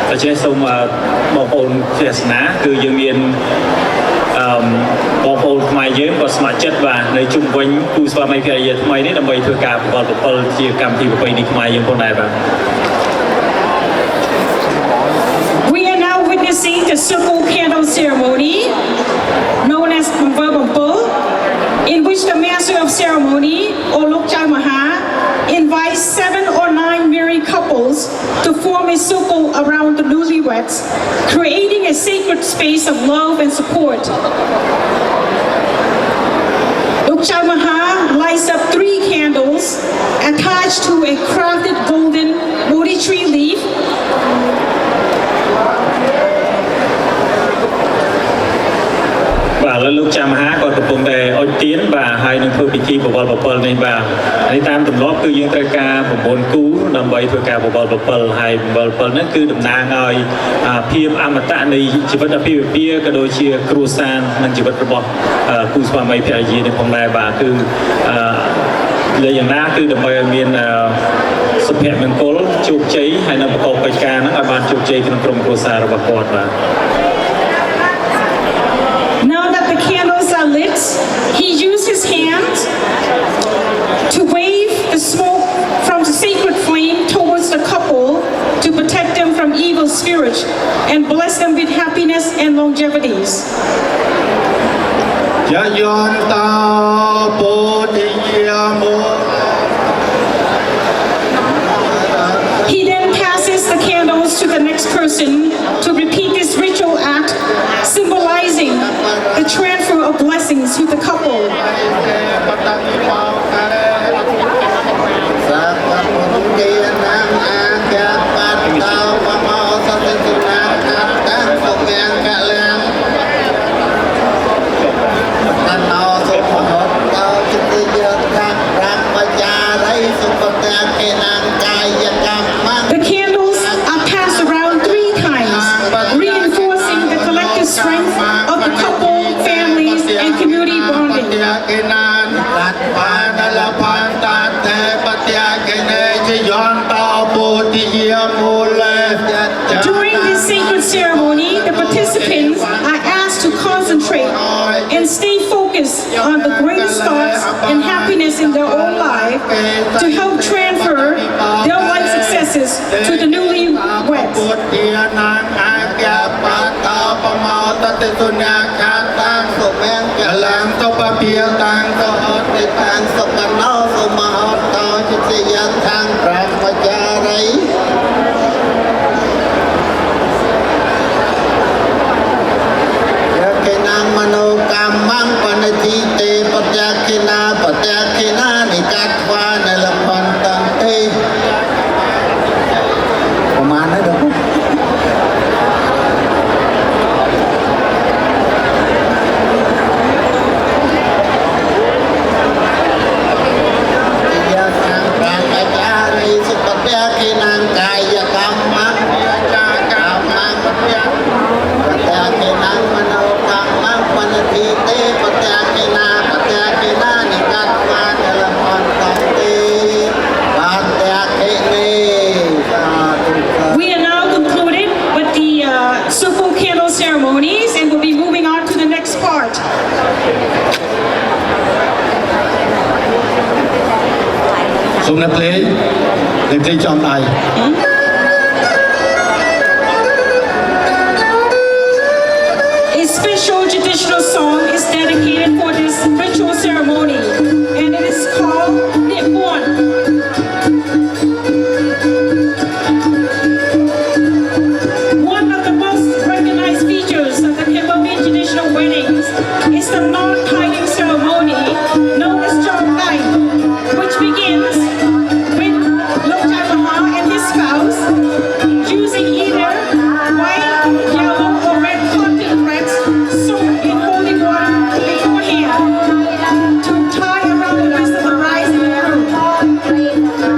Ở trên sông bọc ôn phía ná cứ dương miền bọc ôn mai dưới và smart chất và nơi chung quanh khu spa mai phía mai đấy là mấy thừa cả bột bột chia cam thi bột bay đi mai dương phòng đai bà. We are now witnessing the circle candle ceremony, known as bồng vao bồng bờ, in which the master of ceremony, or Lok Chai Maha, invites 7 or 9 married couples to form a circle around the newlyweds, creating a sacred space of love and support. Lok Chai Maha lights up 3 candles attached to a crafted golden Bodhi tree leaf. Và lúc cha má còn tập trung để ôn tiến và hai nâng phương bị chi bộ bol này và đi tam tầm lót cứ dương trai ca bộ bồn cú nằm bay phương ca bộ bol hai bol nó cứ đầm nang ngồi phim amata này chỉ vật là phim bia cái đôi chia cruisan nâng chỉ vật bọt cú spa mấy phải gì để phòng này và cứเลยอย่างน่าคือดำเนินเมียนสุภาพมันโกลจุกใจให้นำประกอบกิจการนักบาลจุกใจกันกรมโฆษาระบบกอดมา Now that the candles are lit, he used his hand to wave the smoke from the sacred flame towards the couple to protect them from evil spirits and bless them with happiness and longevities. ยะยอนตาโปติยาโม He then passes the candles to the next person to repeat this ritual act, symbolizing the transfer of blessings to the couple. The candles are passed around 3 times, reinforcing the collective strength of the couple, families, and community bonding. During this sacred ceremony, the participants are asked to concentrate and stay focused on the greatest thoughts and happiness in their own life to help transfer their life successes to the newlyweds. We are now concluded with the circle candle ceremonies and will be moving on to the next part. សូមអ្នកភ្លេងចំដៃ A special traditional song is dedicated for this ritual ceremony, and it is called Nipon. One of the most recognized features of the Cambodian traditional weddings is the non-tying ceremony known as Chong Dai, which begins with Loktai Maha and his spouse using either white, yellow, or red cotton threads soaked in holy water beforehand to tie around the wrist of the bride and groom.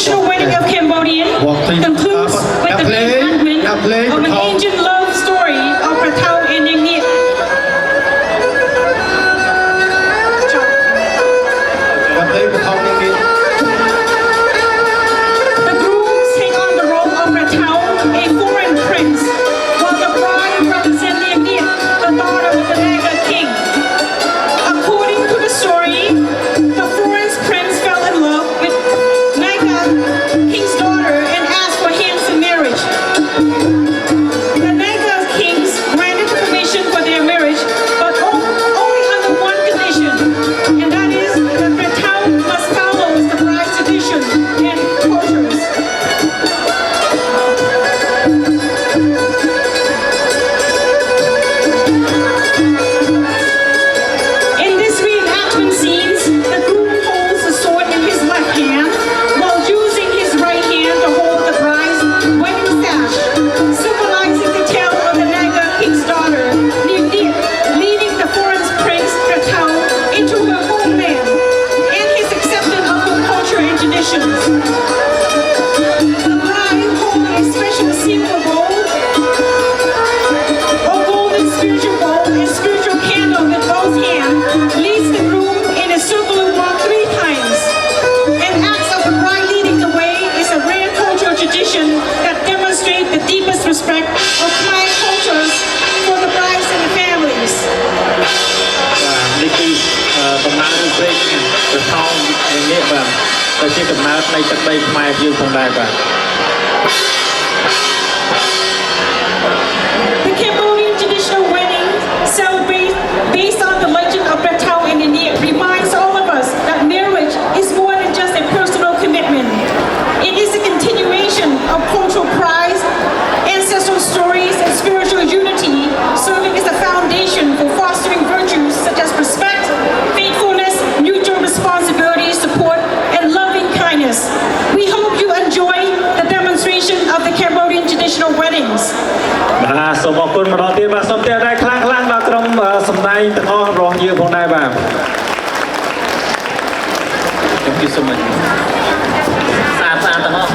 traditional wedding of Cambodian concludes with the reenactment of an ancient love story of Pratau and Ning. The grooms take on the role of Pratau, a foreign prince, while the bride represents Ning, the daughter of the Naga king. According to the story, the foreign prince fell in love with Naga king's daughter and asked for hands in marriage. The Naga kings granted permission for their marriage, but only under one condition, and that is that the town must follow the bride's tradition and cultures. In this reenactment scenes, the groom holds the sword in his left hand while using his right hand to hold the bride's wedding sash, symbolizing the tale of the Naga king's daughter, leading the foreign prince Pratau into her homeland and his acceptance of her culture and traditions. The bride holding a special silver bowl or golden spiritual bowl and spiritual candle with both hands leads the groom in a circular walk 3 times. An act of the bride leading the way is a rare cultural tradition that demonstrates the deepest respect of Khmer cultures for the brides and the families. នេះគឺដំណើររូបព្រែកប្រថោងនេះបាទទៅជាដំណើរនៃទឹកដីខ្មែរយើងផងដែរបាទ The Cambodian traditional wedding celebrate based on the legend of Pratau and India reminds all of us that marriage is more than just a personal commitment. It is a continuation of cultural pride, ancestral stories, and spiritual unity, serving as a foundation for fostering virtues such as respect, faithfulness, mutual responsibility, support, and loving kindness. We hope you enjoy the demonstration of the Cambodian traditional weddings. បាទសូមអរគុណម្ដងទៀតបាទសូមតែដែរខ្លាំងៗដល់ក្រុមសម្ដែងទាំងអស់របស់យើងផងដែរបាទ Thank you so much ស្អាតទាំងអស់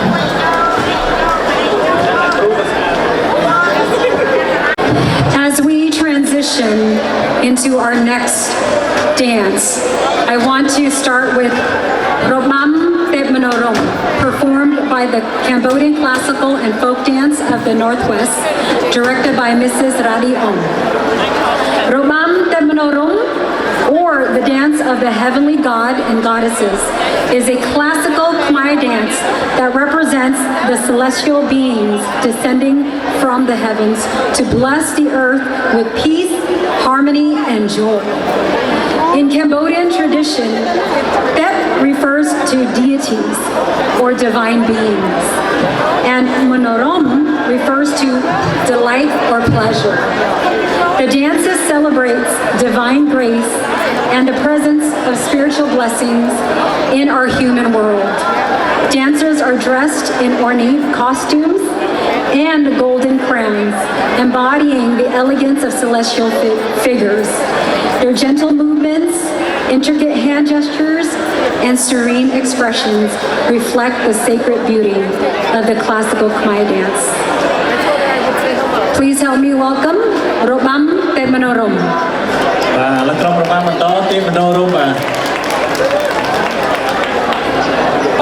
As we transition into our next dance, I want to start with Robam Tep Manorom, performed by the Cambodian Classical and Folk Dance of the Northwest, directed by Mrs. Radi Om. Robam Tep Manorom, or the Dance of the Heavenly God and Goddesses, is a classical Khmer dance that represents the celestial beings descending from the heavens to bless the earth with peace, harmony, and joy. In Cambodian tradition, Tep refers to deities or divine beings, and Manorom refers to delight or pleasure. The dances celebrates divine grace and the presence of spiritual blessings in our human world. Dancers are dressed in ornate costumes and golden crowns, embodying the elegance of celestial figures. Their gentle movements, intricate hand gestures, and serene expressions reflect the sacred beauty of the classical Khmer dance. Please help me welcome Robam Tep Manorom. បាទលោកក្រុមរបស់បន្តទីមនោរមបាទ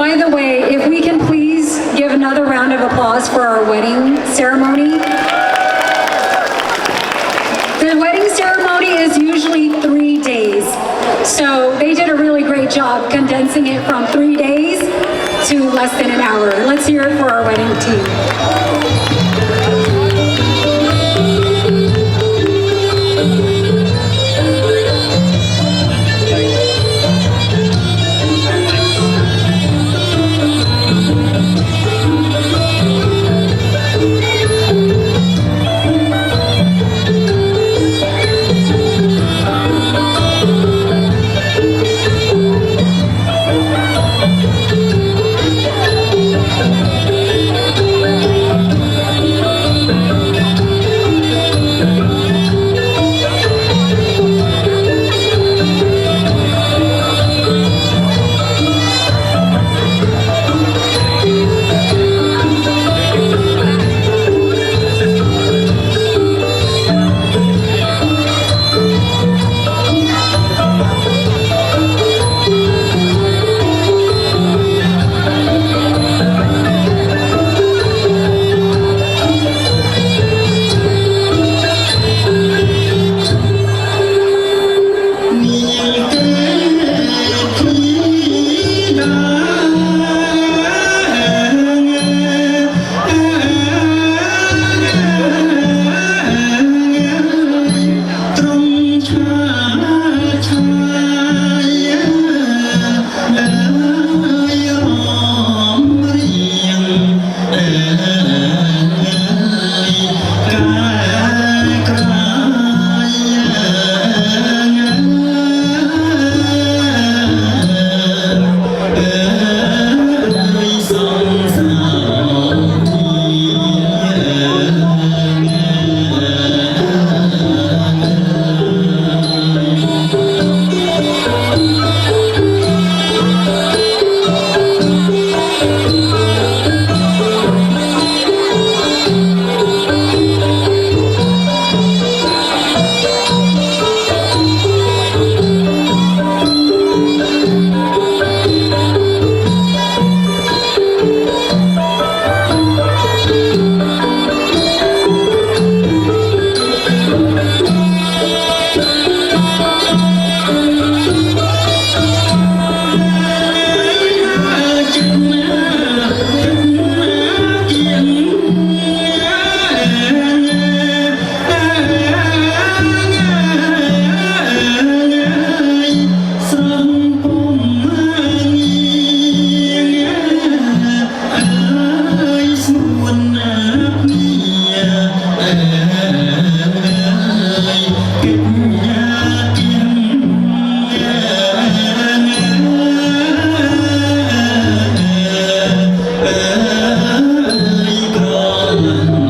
By the way, if we can please give another round of applause for our wedding ceremony. The wedding ceremony is usually 3 days, so they did a really great job condensing it from 3 days to less than an hour. Let's hear it for our wedding team. Hãy subscribe cho kênh Ghiền Mì Gõ để không bỏ lỡ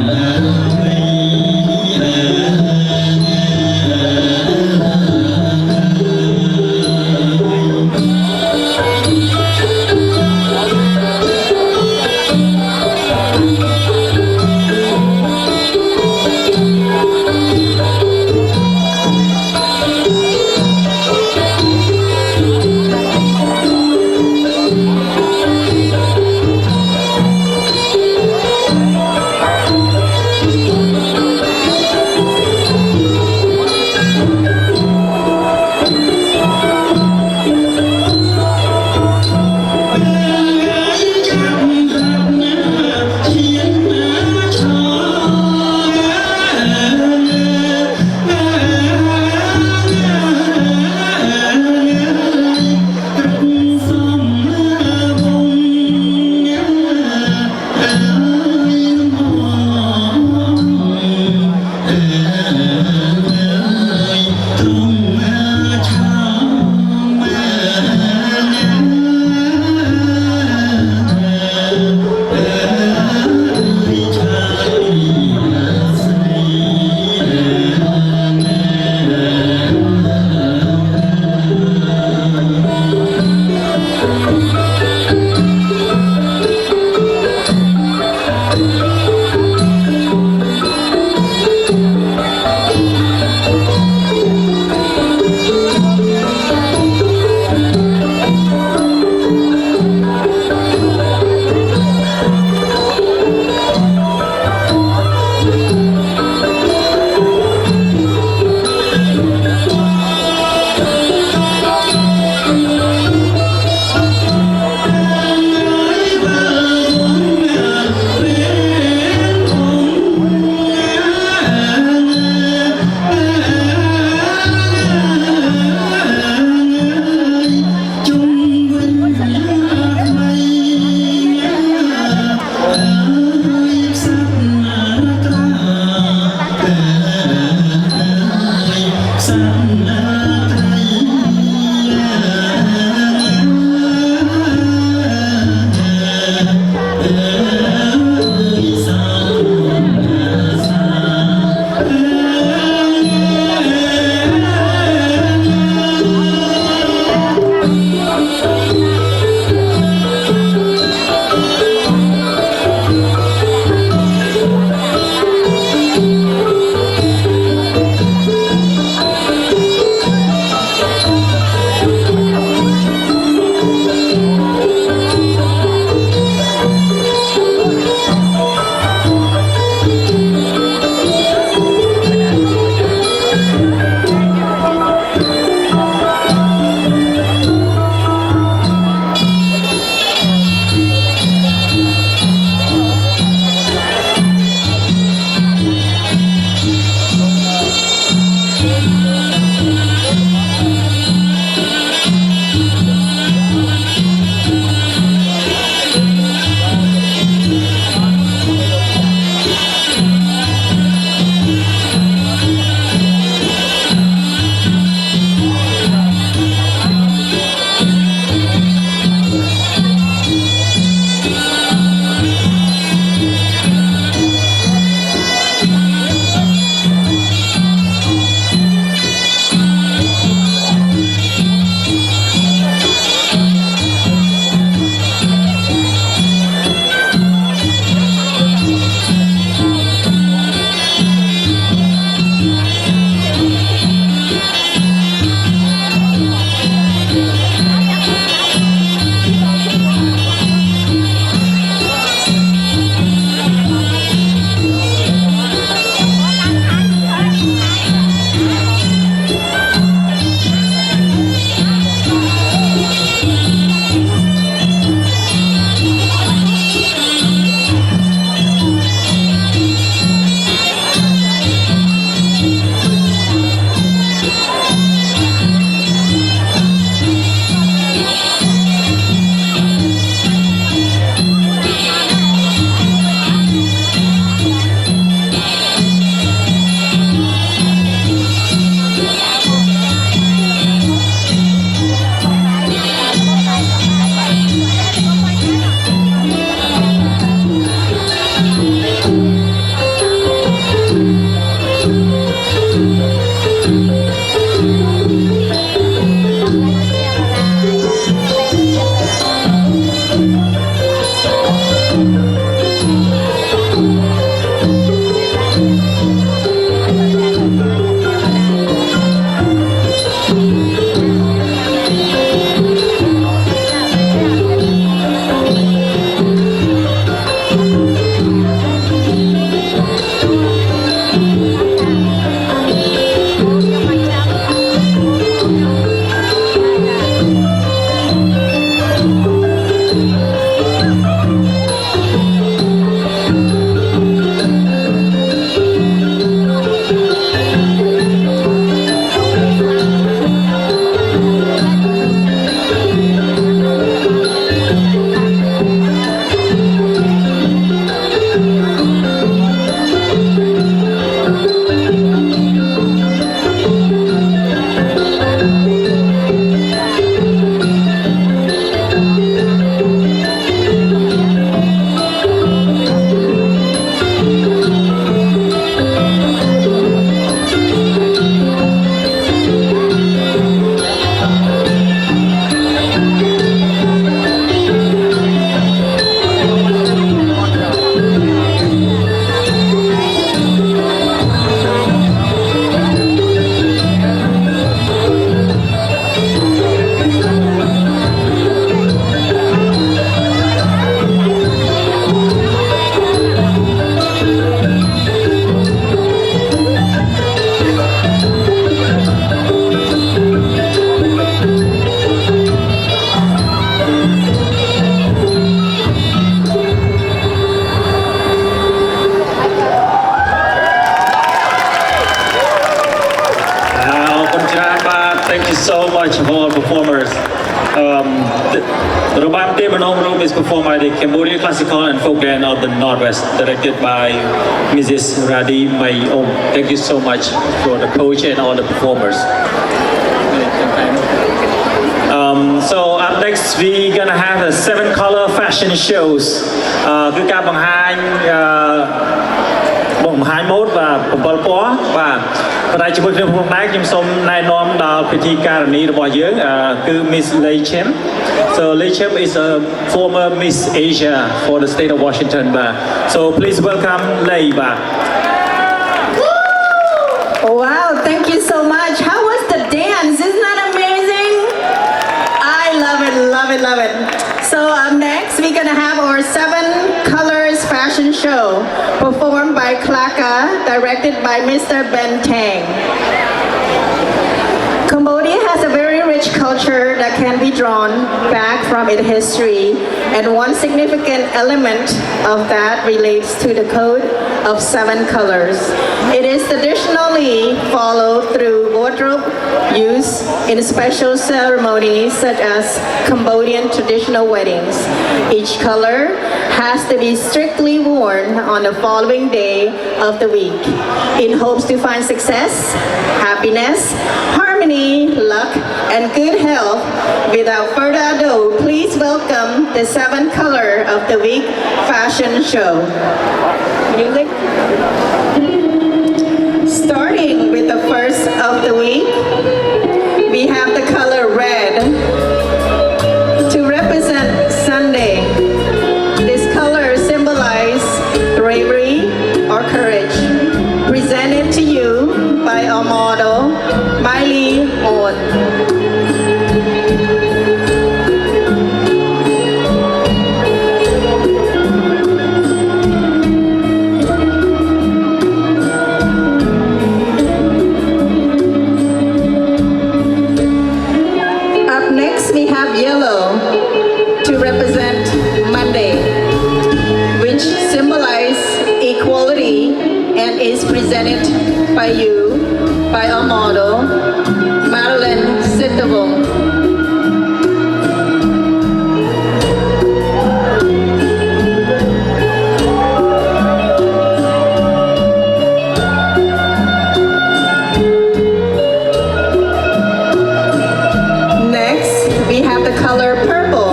much of all performers. The Robam Temanong is performed by the Cambodian Classical and Folk Band of the Northwest, directed by Mrs. Radi Mayo. Thank you so much for the coach and all the performers. So up next we're gonna have a 7-color fashion shows. គឺការបង្ហាញម៉ូដបាទ7ពណ៌បាទប៉ុន្តែជាមួយគ្នាផងដែរខ្ញុំសូមណែនាំដល់ពិធីការនីរបស់យើងគឺ Miss Lei Chem. So Lei Chem is a former Miss Asia for the state of Washington បាទ So please welcome Lei បាទ Wow, thank you so much. How was the dance? Isn't that amazing? I love it, love it, love it. So up next, we're gonna have our 7 colors fashion show performed by Klaka, directed by Mr. Ben Tang. Cambodia has a very rich culture that can be drawn back from its history, and one significant element of that relates to the code of 7 colors. It is traditionally followed through wardrobe use in special ceremonies such as Cambodian traditional weddings. Each color has to be strictly worn on the following day of the week in hopes to find success, happiness, harmony, luck, and good health. Without further ado, please welcome the 7 color of the week fashion show. Music. Starting with the first of the week, we have the color red to represent Sunday. This color symbolizes bravery or courage, presented to you by our model, Miley On. Up next, we have yellow to represent Monday, which symbolizes equality and is presented by you, by our model, Madeline Sittavong. Next, we have the color purple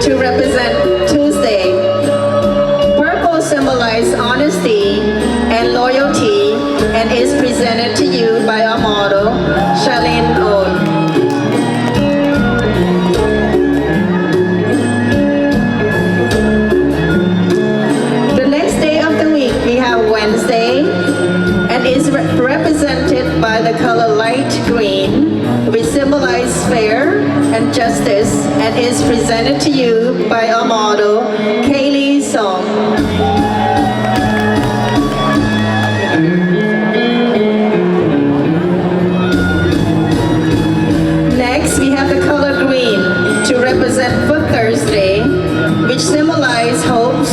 to represent Tuesday. Purple symbolizes honesty and loyalty and is presented to you by our model, Charlene On. The next day of the week, we have Wednesday and is represented by the color light green, which symbolizes fair and justice and is presented to you by our model, Kaylee Song. Next, we have the color green to represent Foot Thursday, which symbolizes hopes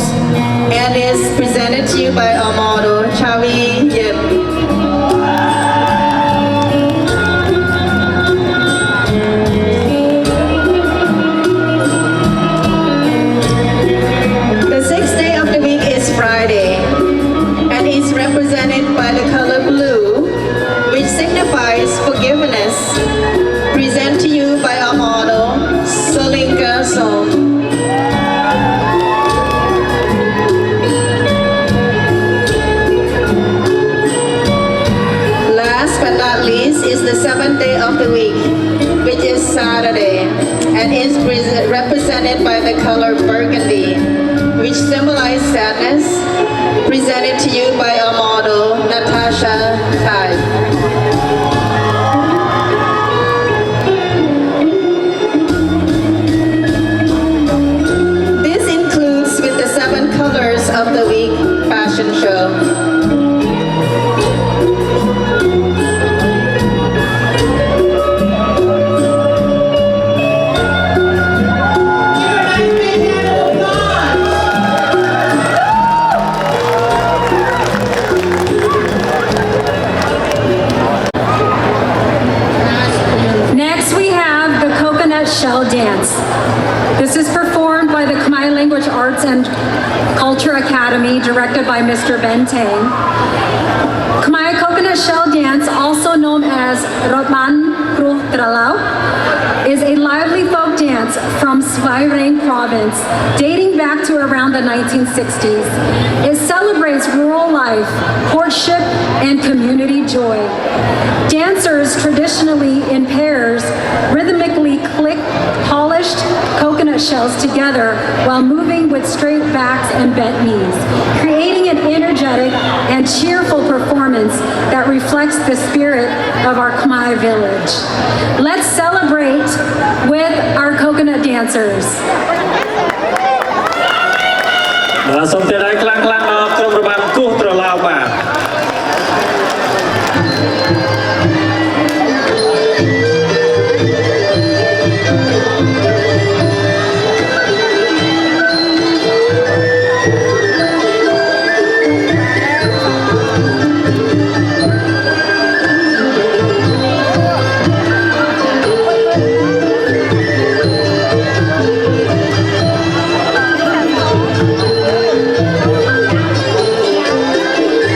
and is presented to you by our model, Chavi Yip. The 6th day of the week is Friday and is represented by the color blue, which signifies forgiveness, present to you by our model, Solinka Song. Last but not least is the 7th day of the week, which is Saturday, and is represented by the color burgundy, which symbolizes sadness, presented to you by our model, Natasha Tai. This includes with the 7 colors of the week fashion show. by Mr. Benteng. Khmer coconut shell dance, also known as Roban Kruh Tralau, is a lively folk dance from Svai Reng province dating back to around the 1960s. It celebrates rural life, courtship, and community joy. Dancers traditionally in pairs rhythmically click polished coconut shells together while moving with straight backs and bent knees, creating an energetic and cheerful performance that reflects the spirit of our Khmer village. Let's celebrate with our coconut dancers. សូមទៀតឲ្យខ្លាំងៗដល់ក្រុមរបាំគោះត្រឡោកបាទ Hãy subscribe cho kênh Ghiền Mì Gõ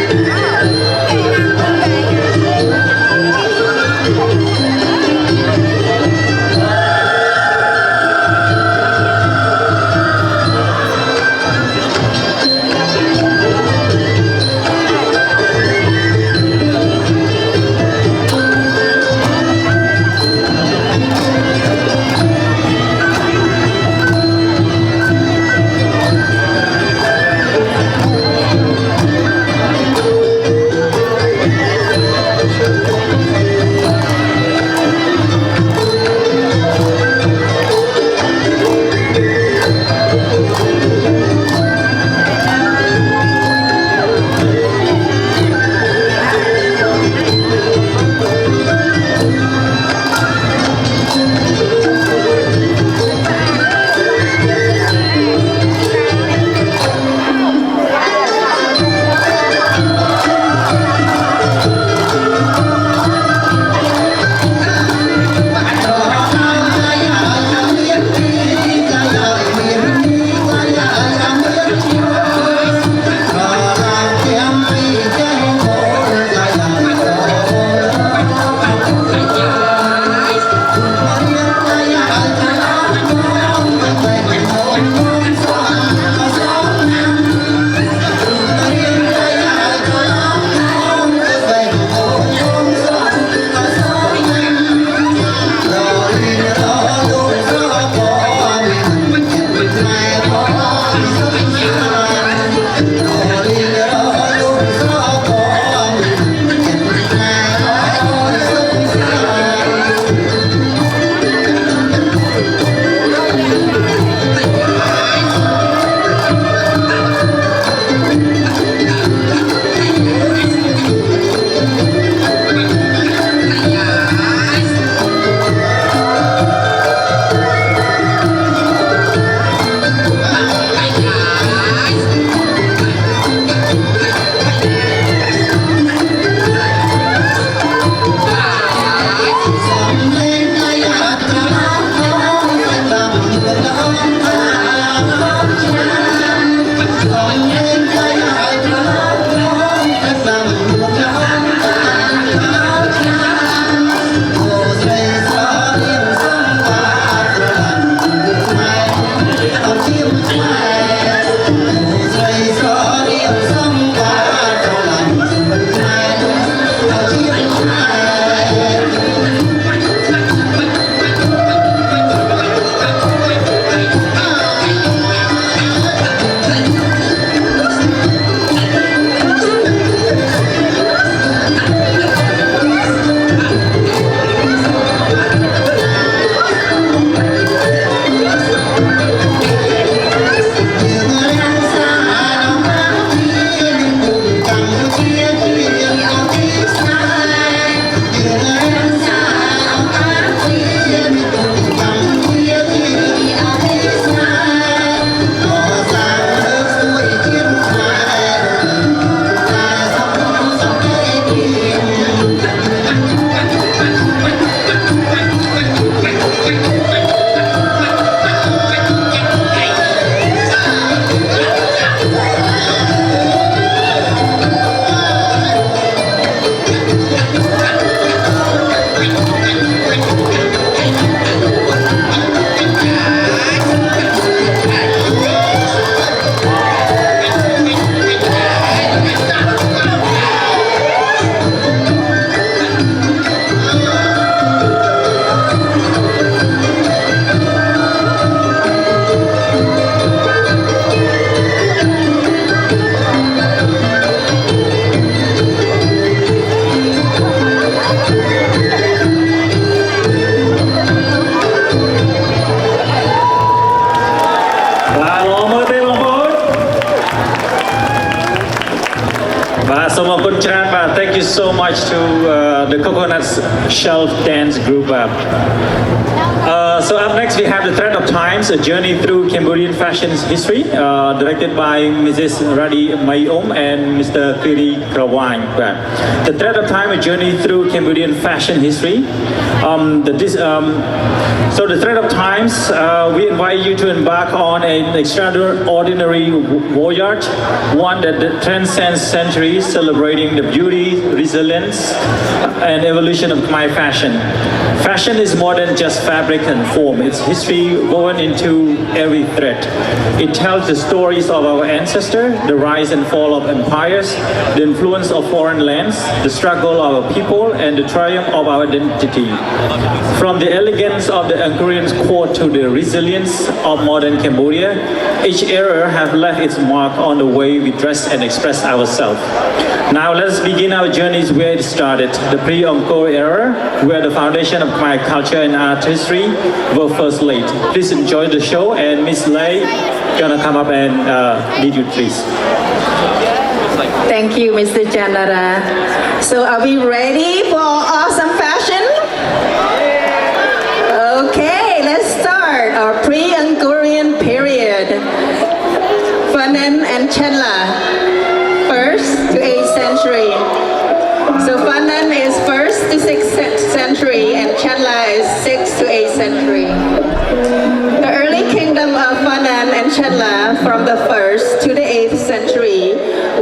để không bỏ lỡ អរគុណច្រើនបាទ Thank you so much to the Coconut Shelf Dance Group. So up next we have The Thread of Times, a journey through Cambodian fashion history, directed by Mrs. Radi Mayom and Mr. Kiri Krawang. The Thread of Time, a journey through Cambodian fashion history. So The Thread of Times, we invite you to embark on an extraordinary voyage, one that transcends centuries, celebrating the beauty, resilience, and evolution of Khmer fashion. Fashion is more than just fabric and form. It's history woven into every thread. It tells the stories of our ancestors, the rise and fall of empires, the influence of foreign lands, the struggle of our people, and the triumph of our identity. From the elegance of the Angkorian court to the resilience of modern Cambodia, each era has left its mark on the way we dress and express ourselves. Now let's begin our journeys where it started, the pre-Angkor era, where the foundation of Khmer culture and art history were first laid. Please enjoy the show, and Miss Lei gonna come up and lead you, please. Thank you, Mr. Janara. So are we ready for awesome fashion? Okay, let's start our pre-Angkorian period. Phanan and Chenla, 1st to 8th century. So Phanan is 1st to 6th century and Chenla is 6th to 8th century. The early kingdom of Phanan and Chenla from the 1st to the 8th century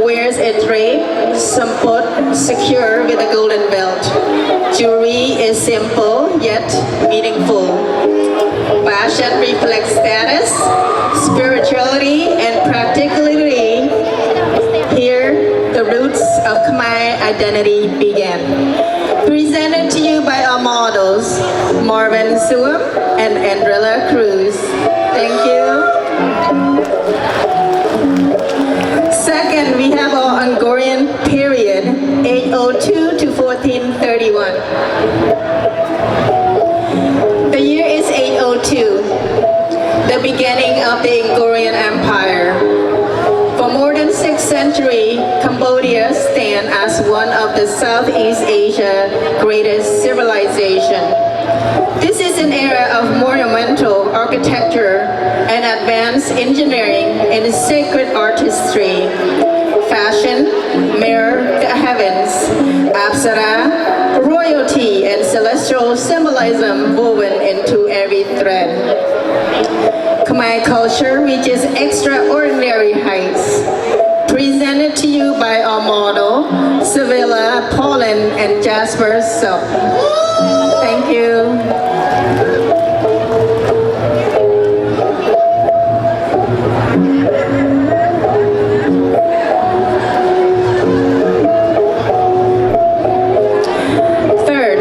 wears a drape, sampot, secure with a golden belt. Jewelry is simple yet meaningful. Fashion reflects status, spirituality, and practicality. Here, the roots of Khmer identity began. Presented to you by our models, Marvin Suam and Andrella Cruz. Thank you. Second, we have our Angkorian period, 802 to 1431. The year is 802, the beginning of the Angkorian Empire. For more than 6th century, Cambodia stands as one of the Southeast Asia's greatest civilization. This is an era of monumental architecture and advanced engineering and sacred artistry. Fashion mirror the heavens, apsara, royalty, and celestial symbolism woven into every thread. Khmer culture reaches extraordinary heights. Presented to you by our model, Sevilla, Pauline, and Jasper Sup. Thank you. Third,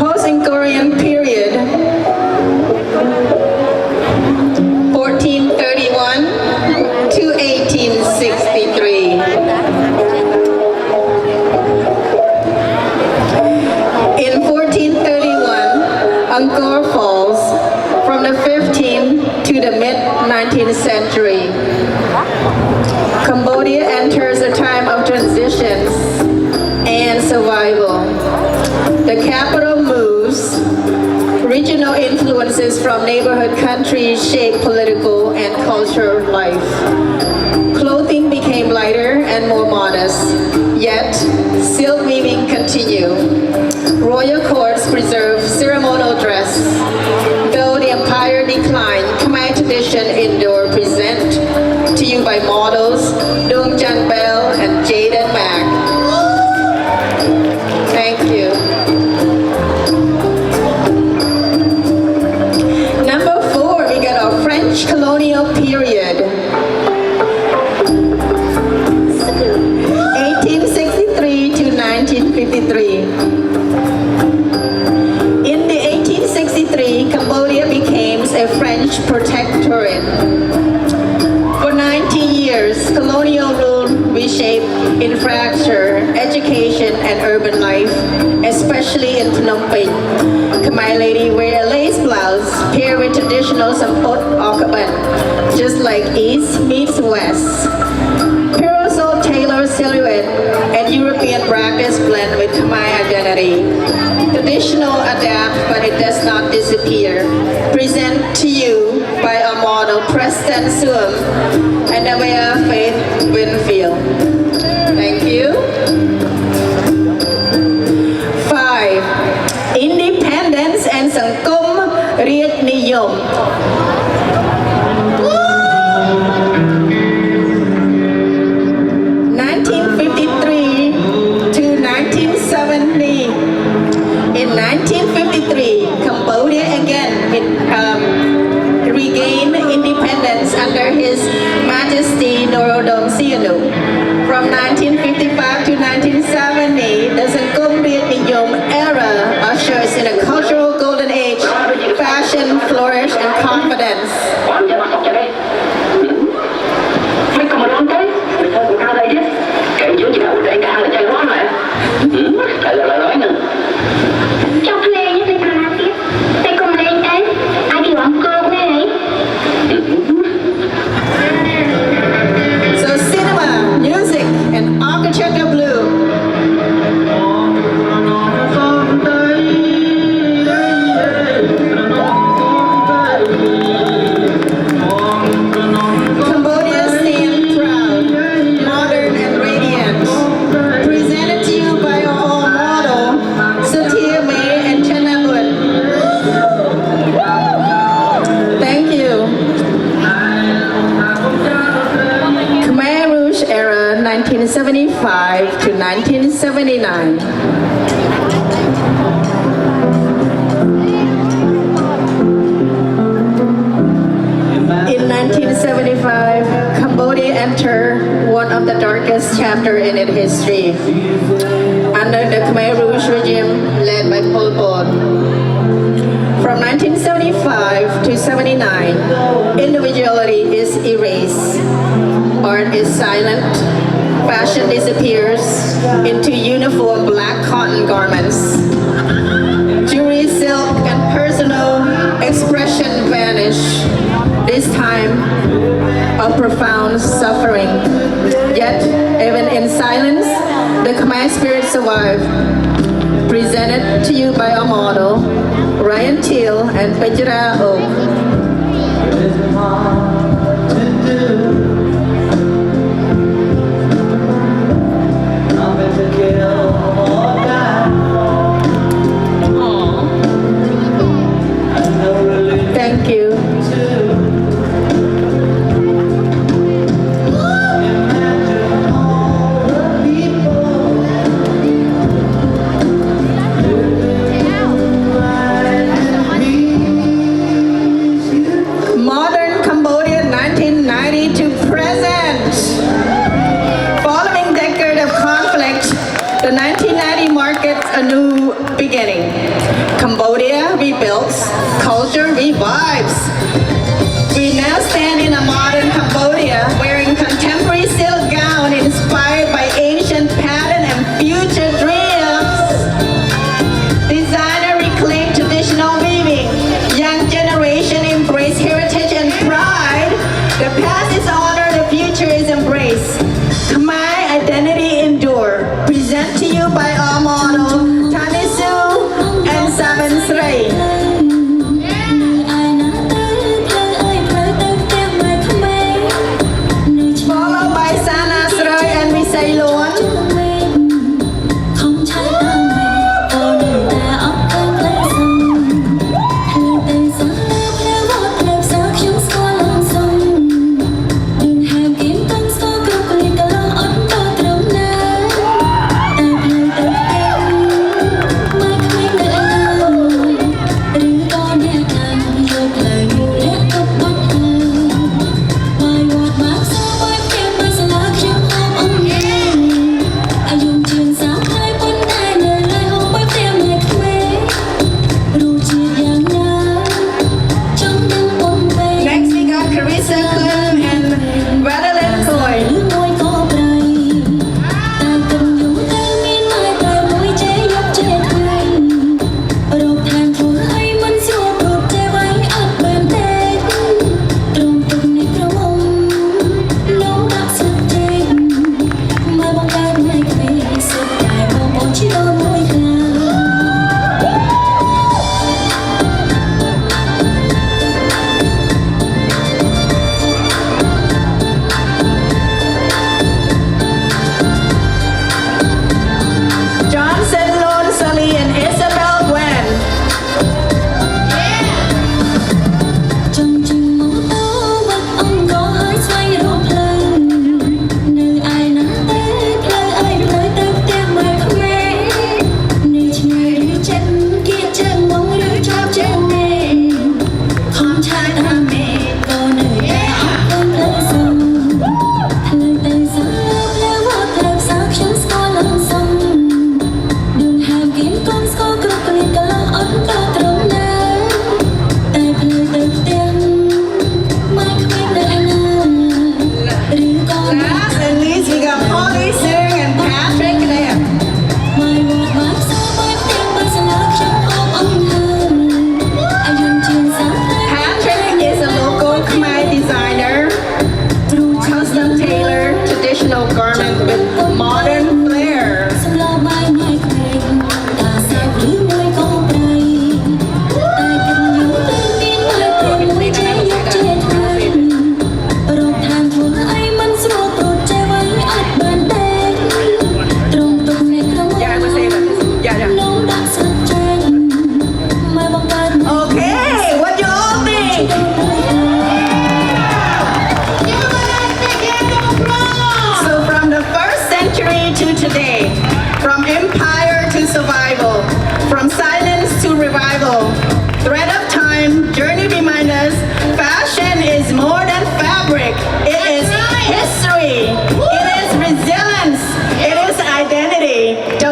post-Angkorian period, 1431 to 1863. In 1431, Angkor falls from the 15th to the mid-19th century. Cambodia enters a time of transitions and survival. The capital moves. Regional influences from neighborhood countries shape political and cultural life. Clothing became lighter and more modest, yet silk weaving continued. Royal courts preserve ceremonial dress. Though the empire declined, Khmer tradition endured. Present to you by models Dung Jan Bell and Jaden Mack. Thank you. Number 4, we got our French colonial period. 1863 to 1953. In the 1863, Cambodia became a French protectorate. For 90 years, colonial rule reshaped infrastructure, education, and urban life, especially in Phnom Penh. Khmer lady wear a lace blouse paired with traditional sampot or kaban, just like East meets West. Parasol tailored silhouette European practice blend with Khmer identity. Traditional adapt, but it does not disappear. Present to you by our model Preston Suom and Navaya Faith Winfield. Thank you. 5. Independence and สังคมเรียกนิยม 1953 to 1970. In 1953, Cambodia again regained independence under His Majesty Norodom Sihanouk. From 1955 to 1970, the Sangkum Riet Niyom era ushers in a cultural golden age, fashion, flourish, and confidence. Mấy con mà đoán tới, mình thôi cũng ra đây chứ. Kể chứ chị nào đây cả là chơi quá mà. Lại là nói nữa. Trong play như thế nào tiếp? Tay cùng lên tới, ai thì bóng cô này. So cinema, music, and architecture blue. Cambodia stand proud, modern and radiant. Presented to you by our model, Sutia May and Chanabun. Thank you. Khmer Rouge era 1975 to 1979. In 1975, Cambodia entered one of the darkest chapters in its history under the Khmer Rouge regime led by Pol Pot. From 1975 to 79, individuality is erased, art is silent, fashion disappears into uniform black cotton garments. Jewelry, silk, and personal expression vanish, this time of profound suffering. Yet, even in silence, the Khmer spirit survived. Presented to you by our model, Ryan Teal and Pejra Oak. Thank you. Modern Cambodia 1990 to present. Following decade of conflict, the 1990 markets a new beginning. Cambodia rebuilds, culture revives. We now stand in a modern Cambodia wearing contemporary silk gown inspired by ancient pattern and future dreams. Designer reclaim traditional weaving. Young generation embrace heritage and pride. The past is honored, the future is embraced. Khmer identity endure. Present to you by our model, Tanisu and Saban Srey. Followed by Sana Srey and Visaylon.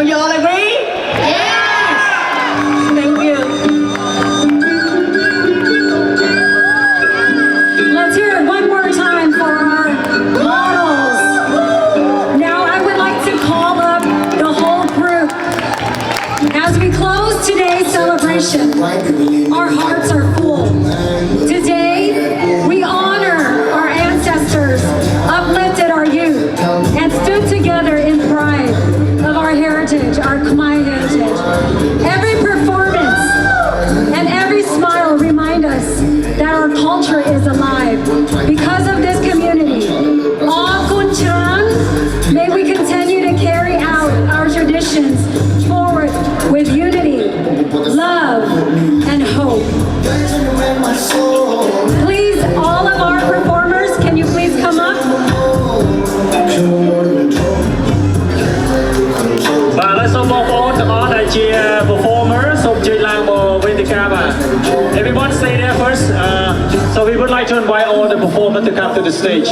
you all agree? Yes! Thank you. Let's hear it one more time for our models. Now I would like to call up the whole group. As we close today's celebration, our hearts are full. Today, we honor our ancestors, uplifted our youth, and stood together in pride of our heritage, our Khmer heritage. Every performance and every smile remind us that our culture is alive. Because of this community, all Kun Chan, may we continue to carry out our traditions forward with unity, love, and hope. Please, all of our performers, can you please come up? Và let's all move on to all the performers. So chơi lang mo Vedika ba. Everyone stay there first. So we would like to invite all the performers to come to the stage.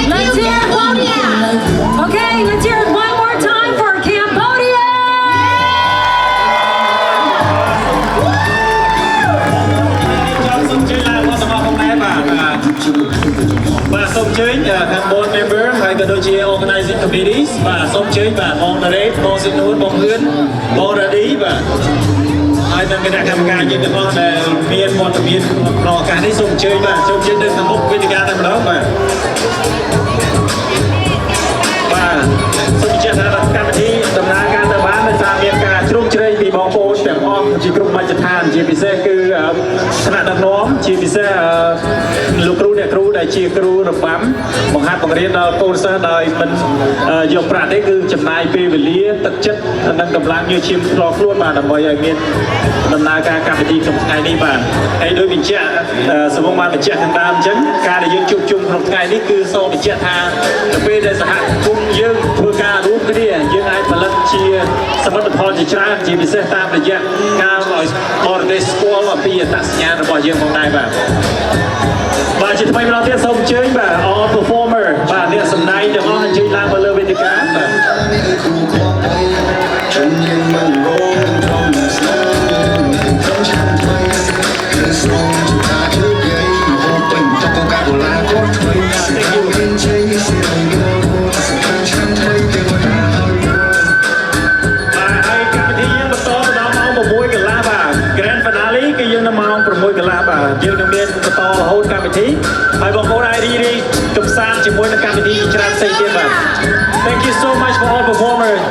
Let's hear Cambodia. Okay, let's hear it one more time for Cambodia. Và sông chơi board member hay cả đôi chị organizing committees và sông chơi và moderate, bong xin hút, bong hươn, bong ra đi và hai bên cái tham gia những cái con là miền một miền rò cả đi sông chơi đừng tham mục với cái tham đó và sông chơi là các bạn đi tầm naการตะบ้านในสามเมียนกาช่วงเชยปีบองโปแต่อ้อมจีกรุงมันจะทานจีพิเศษคือขณะดับน้อมจีพิเศษลูกครูเนี่ยครูได้จีครูระบำบังคับบังเรียนเราโปรเซอร์ได้มันยกประเด็นคือจำนายปีเวลีตัดchấtนั่นกำลังยืดชิมรอคล้วนมาดำไปอย่างเงี้ยดำนาการปฏิบัติไงนี่บ้างให้โดยวิจัยสมมติมาวิจัยทางด้านจังการได้ยืนจุ่มของไงนี่คือโซ่วิจัยทางจะเป็นในสหกลุ่มยืนเพื่อการรู้กันเนี่ยยืนไอ้ผลัดเชียสมรรถพรจิตราจีพิเศษตามระยะการลอยบอร์เดสโกลปีตัดสัญญาณระบายยืนของนายแบบvà chỉ thayเราที่สมชื่อแบบ all performer vàเนี่ยสำนักจะเอาชื่อลางมาเลยเวทีการแบบយើងនឹងមានបន្តរហូតកម្មវិធីហើយបងប្អូនអាចរីកំសាន្តជាមួយនឹងកម្មវិធីច្រើនផ្សេងទៀតបាទ Thank you so much for all performers